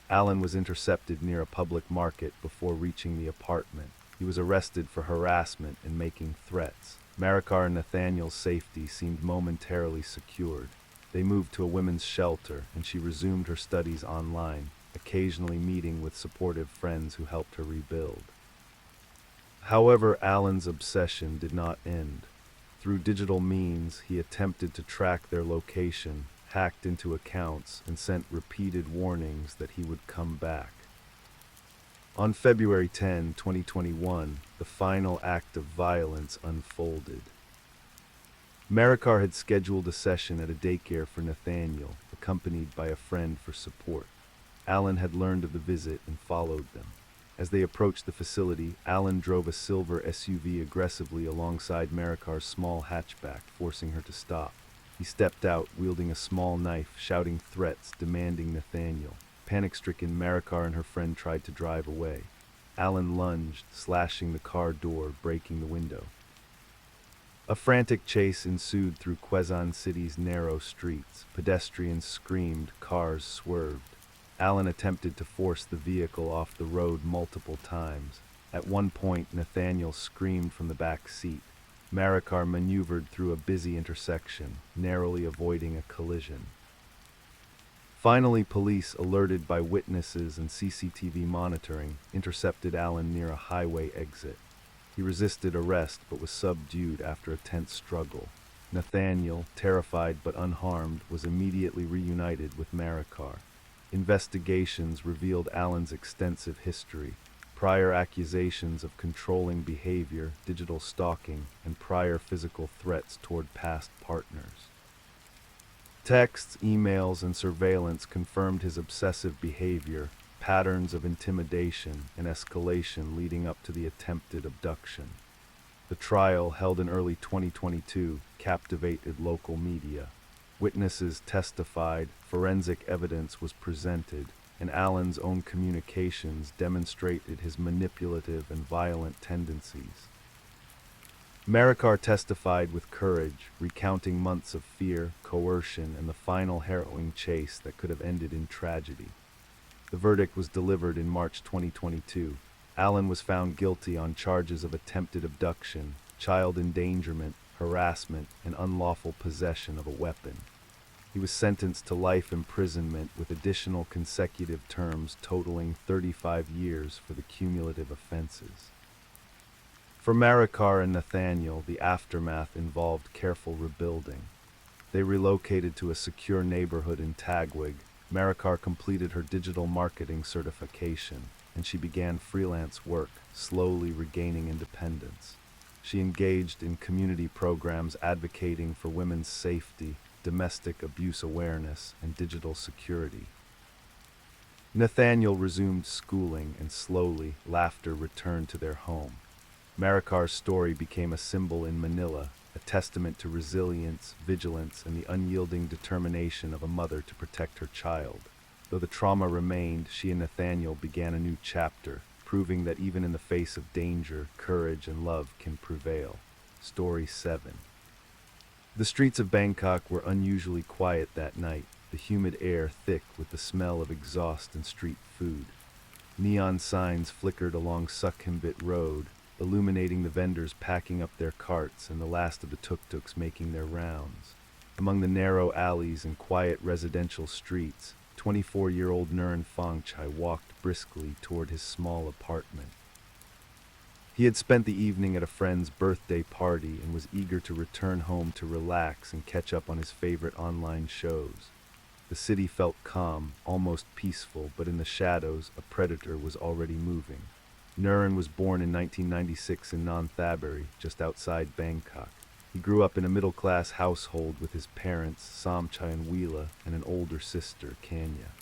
Alan was intercepted near a public market before reaching the apartment. He was arrested for harassment and making threats. Marikar and Nathaniel's safety seemed momentarily secured. They moved to a women's shelter, and she resumed her studies online, occasionally meeting with supportive friends who helped her rebuild. However, Alan's obsession did not end. Through digital means, he attempted to track their location, hacked into accounts, and sent repeated warnings that he would come back. On February 10, 2021, the final act of violence unfolded. Marikar had scheduled a session at a daycare for Nathaniel, accompanied by a friend for support. Alan had learned of the visit and followed them. As they approached the facility, Alan drove a silver SUV aggressively alongside Marikar's small hatchback, forcing her to stop. He stepped out, wielding a small knife, shouting threats, demanding Nathaniel. Panic-stricken, Marikar and her friend tried to drive away. Alan lunged, slashing the car door, breaking the window. A frantic chase ensued through Quezon City's narrow streets. Pedestrians screamed, cars swerved. Alan attempted to force the vehicle off the road multiple times. At one point, Nathaniel screamed from the back seat. Marikar maneuvered through a busy intersection, narrowly avoiding a collision. Finally, police, alerted by witnesses and CCTV monitoring, intercepted Alan near a highway exit. He resisted arrest but was subdued after a tense struggle. Nathaniel, terrified but unharmed, was immediately reunited with Marikar. Investigations revealed Alan's extensive history, prior accusations of controlling behavior, digital stalking, and prior physical threats toward past partners. Texts, emails, and surveillance confirmed his obsessive behavior, patterns of intimidation and escalation leading up to the attempted abduction. The trial, held in early 2022, captivated local media. Witnesses testified, forensic evidence was presented, and Allen's own communications demonstrated his manipulative and violent tendencies. Maricar testified with courage, recounting months of fear, coercion, and the final harrowing chase that could have ended in tragedy. The verdict was delivered in March 2022. Allen was found guilty on charges of attempted abduction, child endangerment, harassment, and unlawful possession of a weapon. He was sentenced to life imprisonment with additional consecutive terms totaling 35 years for the cumulative offenses. For Maricar and Nathaniel, the aftermath involved careful rebuilding. They relocated to a secure neighborhood in Tagwig. Maricar completed her digital marketing certification, and she began freelance work, slowly regaining independence. She engaged in community programs advocating for women's safety, domestic abuse awareness, and digital security. Nathaniel resumed schooling, and slowly, laughter returned to their home. Maricar's story became a symbol in Manila, a testament to resilience, vigilance, and the unyielding determination of a mother to protect her child. Though the trauma remained, she and Nathaniel began a new chapter, proving that even in the face of danger, courage and love can prevail. Story 7. The streets of Bangkok were unusually quiet that night, the humid air thick with the smell of exhaust and street food. Neon signs flickered along Sukhumvit Road, illuminating the vendors packing up their carts and the last of the tuk-tuks making their rounds. Among the narrow alleys and quiet residential streets, 24-year-old Nuran Fongchai walked briskly toward his small apartment. He had spent the evening at a friend's birthday party and was eager to return home to relax and catch up on his favorite online shows. The city felt calm, almost peaceful, but in the shadows, a predator was already moving. Nuran was born in 1996 in Nonthaburi, just outside Bangkok. He grew up in a middle-class household with his parents, Somchai and Wheela, and an older sister, Kanya.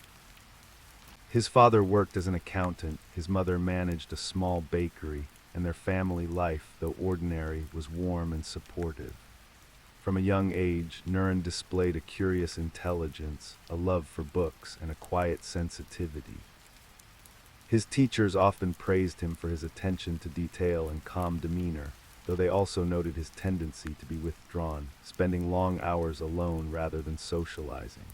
His father worked as an accountant, his mother managed a small bakery, and their family life, though ordinary, was warm and supportive. From a young age, Nuran displayed a curious intelligence, a love for books, and a quiet sensitivity. His teachers often praised him for his attention to detail and calm demeanor, though they also noted his tendency to be withdrawn, spending long hours alone rather than socializing.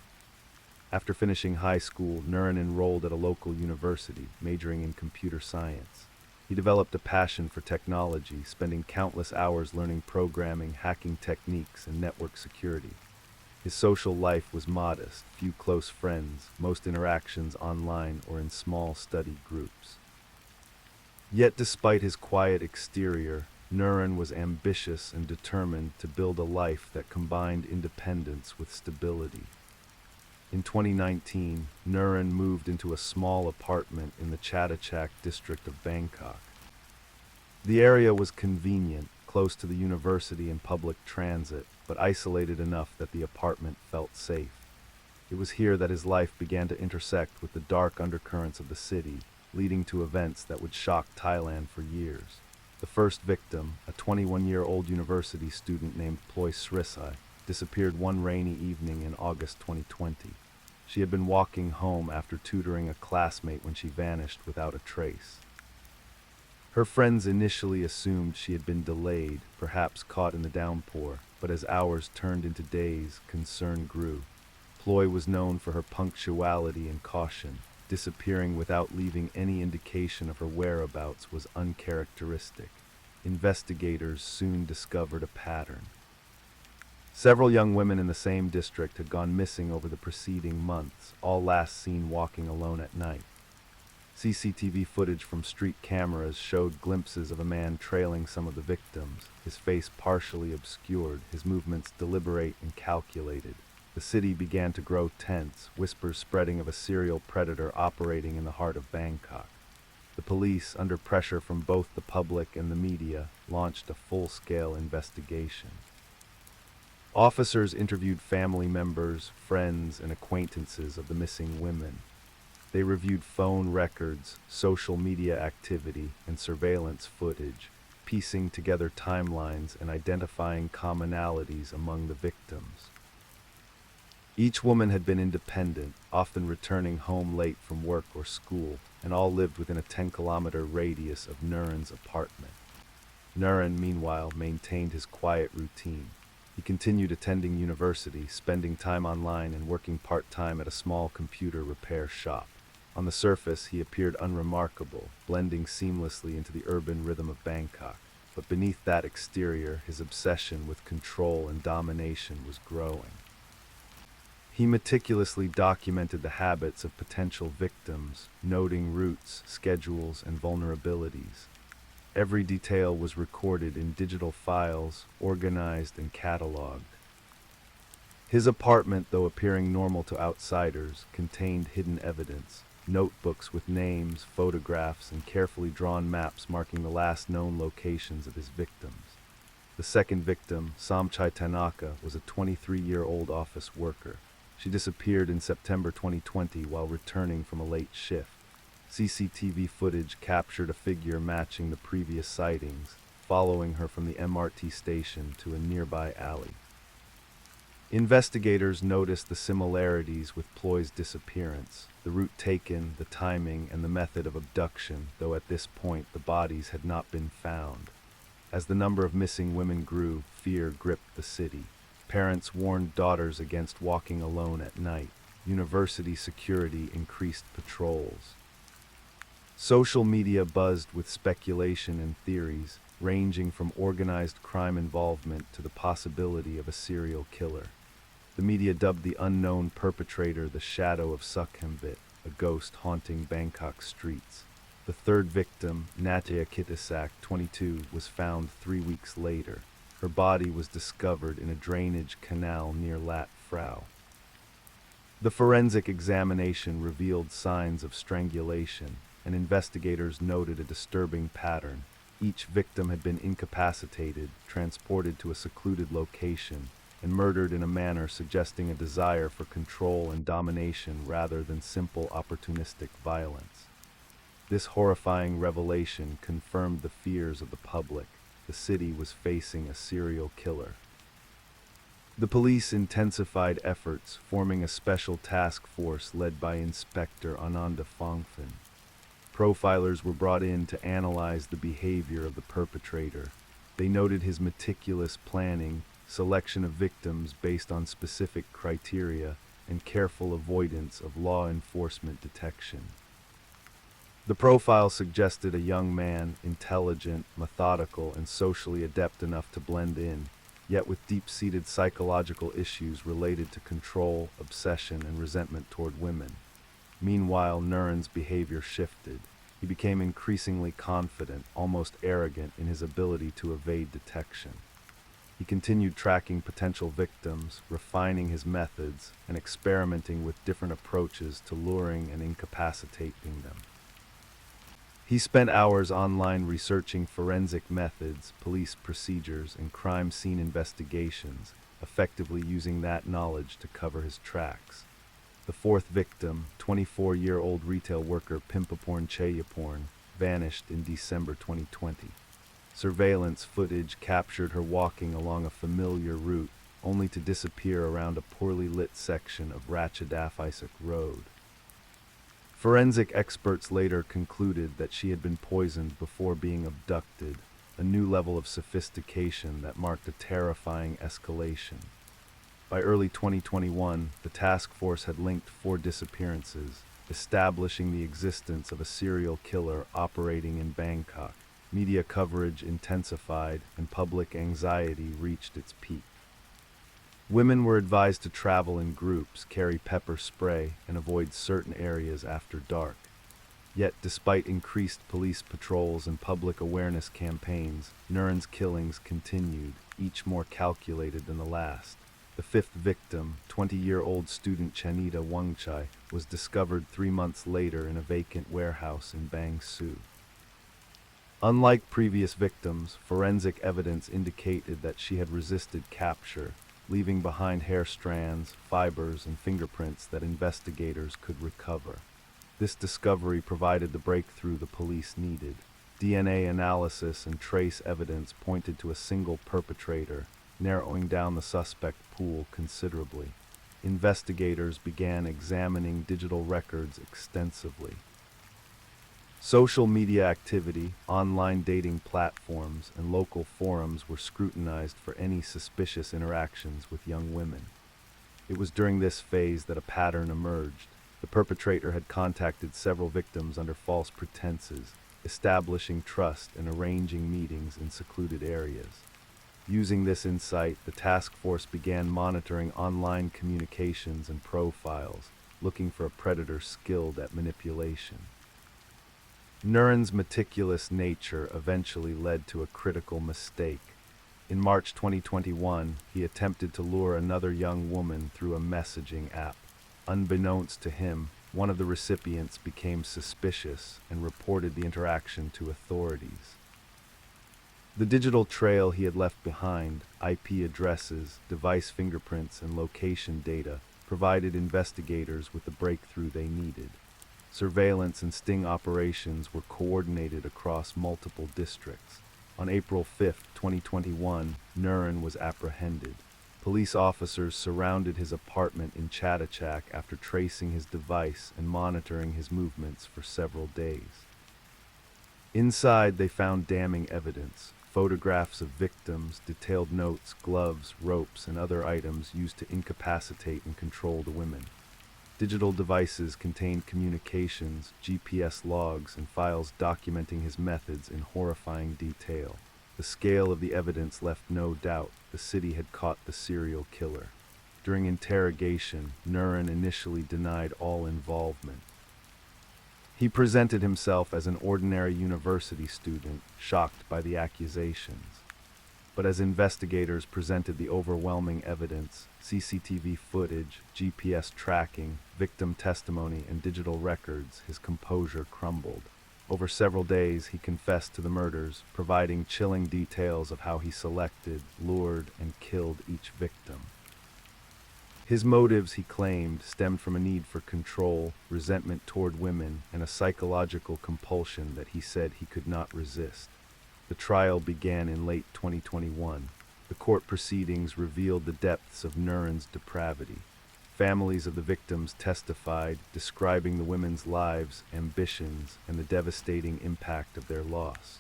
After finishing high school, Nuran enrolled at a local university, majoring in computer science. He developed a passion for technology, spending countless hours learning programming, hacking techniques, and network security. His social life was modest, few close friends, most interactions online or in small study groups. Yet despite his quiet exterior, Nuran was ambitious and determined to build a life that combined independence with stability. In 2019, Nuran moved into a small apartment in the Chatuchak district of Bangkok. The area was convenient, close to the university and public transit, but isolated enough that the apartment felt safe. It was here that his life began to intersect with the dark undercurrents of the city, leading to events that would shock Thailand for years. The first victim, a 21-year-old university student named Ploy Srisai, disappeared one rainy evening in August 2020. She had been walking home after tutoring a classmate when she vanished without a trace. Her friends initially assumed she had been delayed, perhaps caught in the downpour, but as hours turned into days, concern grew. Ploy was known for her punctuality and caution. Disappearing without leaving any indication of her whereabouts was uncharacteristic. Investigators soon discovered a pattern. Several young women in the same district had gone missing over the preceding months, all last seen walking alone at night. CCTV footage from street cameras showed glimpses of a man trailing some of the victims, his face partially obscured, his movements deliberate and calculated. The city began to grow tense, whispers spreading of a serial predator operating in the heart of Bangkok. The police, under pressure from both the public and the media, launched a full-scale investigation. Officers interviewed family members, friends, and acquaintances of the missing women. They reviewed phone records, social media activity, and surveillance footage, piecing together timelines and identifying commonalities among the victims. Each woman had been independent, often returning home late from work or school, and all lived within a 10-kilometer radius of Nuren's apartment. Nuren, meanwhile, maintained his quiet routine. He continued attending university, spending time online, and working part-time at a small computer repair shop. On the surface, he appeared unremarkable, blending seamlessly into the urban rhythm of Bangkok. But beneath that exterior, his obsession with control and domination was growing. He meticulously documented the habits of potential victims, noting routes, schedules, and vulnerabilities. Every detail was recorded in digital files, organized and cataloged. His apartment, though appearing normal to outsiders, contained hidden evidence, notebooks with names, photographs, and carefully drawn maps marking the last known locations of his victims. The second victim, Somchai Tanaka, was a 23-year-old office worker. She disappeared in September 2020 while returning from a late shift. CCTV footage captured a figure matching the previous sightings, following her from the MRT station to a nearby alley. Investigators noticed the similarities with Ploy's disappearance, the route taken, the timing, and the method of abduction, though at this point the bodies had not been found. As the number of missing women grew, fear gripped the city. Parents warned daughters against walking alone at night. University security increased patrols. Social media buzzed with speculation and theories, ranging from organized crime involvement to the possibility of a serial killer. The media dubbed the unknown perpetrator the Shadow of Sukhumvit, a ghost haunting Bangkok streets. The third victim, Natia Kitisak, 22, was found 3 weeks later. Her body was discovered in a drainage canal near Lat Phra. The forensic examination revealed signs of strangulation, and investigators noted a disturbing pattern. Each victim had been incapacitated, transported to a secluded location, and murdered in a manner suggesting a desire for control and domination rather than simple opportunistic violence. This horrifying revelation confirmed the fears of the public. The city was facing a serial killer. The police intensified efforts, forming a special task force led by Inspector Ananda Phongphan. Profilers were brought in to analyze the behavior of the perpetrator. They noted his meticulous planning, selection of victims based on specific criteria, and careful avoidance of law enforcement detection. The profile suggested a young man, intelligent, methodical, and socially adept enough to blend in, yet with deep-seated psychological issues related to control, obsession, and resentment toward women. Meanwhile, Nuren's behavior shifted. He became increasingly confident, almost arrogant in his ability to evade detection. He continued tracking potential victims, refining his methods, and experimenting with different approaches to luring and incapacitating them. He spent hours online researching forensic methods, police procedures, and crime scene investigations, effectively using that knowledge to cover his tracks. The fourth victim, 24-year-old retail worker Pimpaporn Chayaporn, vanished in December 2020. Surveillance footage captured her walking along a familiar route, only to disappear around a poorly lit section of Ratchadafisak Road. Forensic experts later concluded that she had been poisoned before being abducted, a new level of sophistication that marked a terrifying escalation. By early 2021, the task force had linked 4 disappearances, establishing the existence of a serial killer operating in Bangkok. Media coverage intensified, and public anxiety reached its peak. Women were advised to travel in groups, carry pepper spray, and avoid certain areas after dark. Yet, despite increased police patrols and public awareness campaigns, Nuren's killings continued, each more calculated than the last. The fifth victim, 20-year-old student Chanita Wangchai, was discovered 3 months later in a vacant warehouse in Bang Sue. Unlike previous victims, forensic evidence indicated that she had resisted capture, leaving behind hair strands, fibers, and fingerprints that investigators could recover. This discovery provided the breakthrough the police needed. DNA analysis and trace evidence pointed to a single perpetrator, narrowing down the suspect pool considerably. Investigators began examining digital records extensively. Social media activity, online dating platforms, and local forums were scrutinized for any suspicious interactions with young women. It was during this phase that a pattern emerged. The perpetrator had contacted several victims under false pretenses, establishing trust and arranging meetings in secluded areas. Using this insight, the task force began monitoring online communications and profiles, looking for a predator skilled at manipulation. Nuren's meticulous nature eventually led to a critical mistake. In March 2021, he attempted to lure another young woman through a messaging app. Unbeknownst to him, one of the recipients became suspicious and reported the interaction to authorities. The digital trail he had left behind, IP addresses, device fingerprints, and location data, provided investigators with the breakthrough they needed. Surveillance and sting operations were coordinated across multiple districts. On April 5, 2021, Nuren was apprehended. Police officers surrounded his apartment in Chatuchak after tracing his device and monitoring his movements for several days. Inside, they found damning evidence: photographs of victims, detailed notes, gloves, ropes, and other items used to incapacitate and control the women. Digital devices contained communications, GPS logs, and files documenting his methods in horrifying detail. The scale of the evidence left no doubt: the city had caught the serial killer. During interrogation, Nuren initially denied all involvement. He presented himself as an ordinary university student, shocked by the accusations. But as investigators presented the overwhelming evidence, CCTV footage, GPS tracking, victim testimony, and digital records, his composure crumbled. Over several days, he confessed to the murders, providing chilling details of how he selected, lured, and killed each victim. His motives, he claimed, stemmed from a need for control, resentment toward women, and a psychological compulsion that he said he could not resist. The trial began in late 2021. The court proceedings revealed the depths of Nuren's depravity. Families of the victims testified, describing the women's lives, ambitions, and the devastating impact of their loss.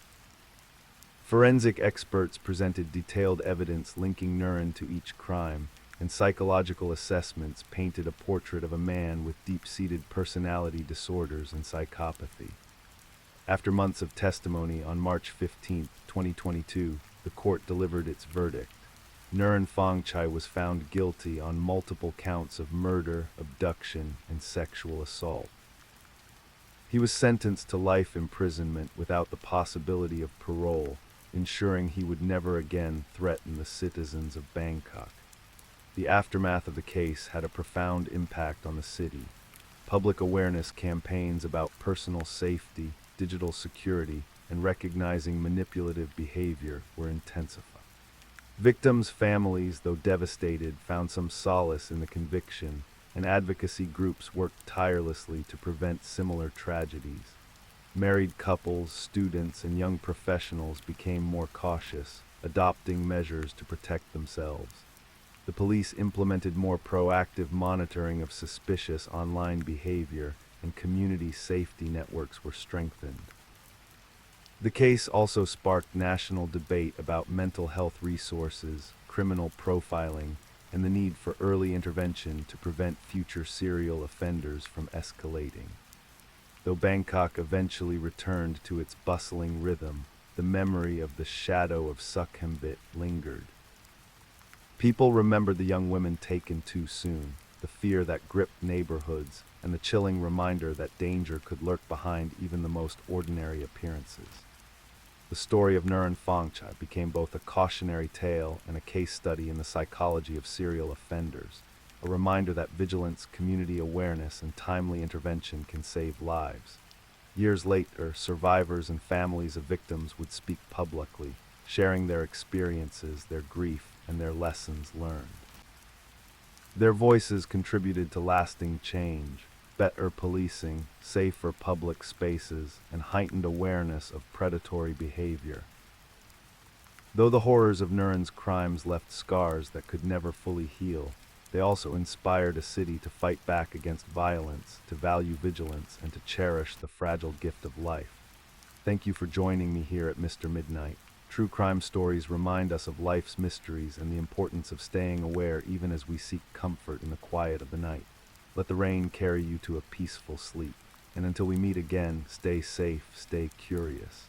Forensic experts presented detailed evidence linking Nuren to each crime, and psychological assessments painted a portrait of a man with deep-seated personality disorders and psychopathy. After months of testimony, on March 15, 2022, the court delivered its verdict. Nuren Fangchai was found guilty on multiple counts of murder, abduction, and sexual assault. He was sentenced to life imprisonment without the possibility of parole, ensuring he would never again threaten the citizens of Bangkok. The aftermath of the case had a profound impact on the city. Public awareness campaigns about personal safety, digital security, and recognizing manipulative behavior were intensified. Victims' families, though devastated, found some solace in the conviction, and advocacy groups worked tirelessly to prevent similar tragedies. Married couples, students, and young professionals became more cautious, adopting measures to protect themselves. The police implemented more proactive monitoring of suspicious online behavior, and community safety networks were strengthened. The case also sparked national debate about mental health resources, criminal profiling, and the need for early intervention to prevent future serial offenders from escalating. Though Bangkok eventually returned to its bustling rhythm, the memory of the shadow of Sukhumvit lingered. People remembered the young women taken too soon, the fear that gripped neighborhoods, and the chilling reminder that danger could lurk behind even the most ordinary appearances. The story of Nuren Fangchai became both a cautionary tale and a case study in the psychology of serial offenders, a reminder that vigilance, community awareness, and timely intervention can save lives. Years later, survivors and families of victims would speak publicly, sharing their experiences, their grief, and their lessons learned. Their voices contributed to lasting change. better policing, safer public spaces, and heightened awareness of predatory behavior. Though the horrors of Nuren's crimes left scars that could never fully heal, they also inspired a city to fight back against violence, to value vigilance, and to cherish the fragile gift of life. Thank you for joining me here at Mr. Midnight. True crime stories remind us of life's mysteries and the importance of staying aware even as we seek comfort in the quiet of the night. Let the rain carry you to a peaceful sleep. And until we meet again, stay safe, stay curious.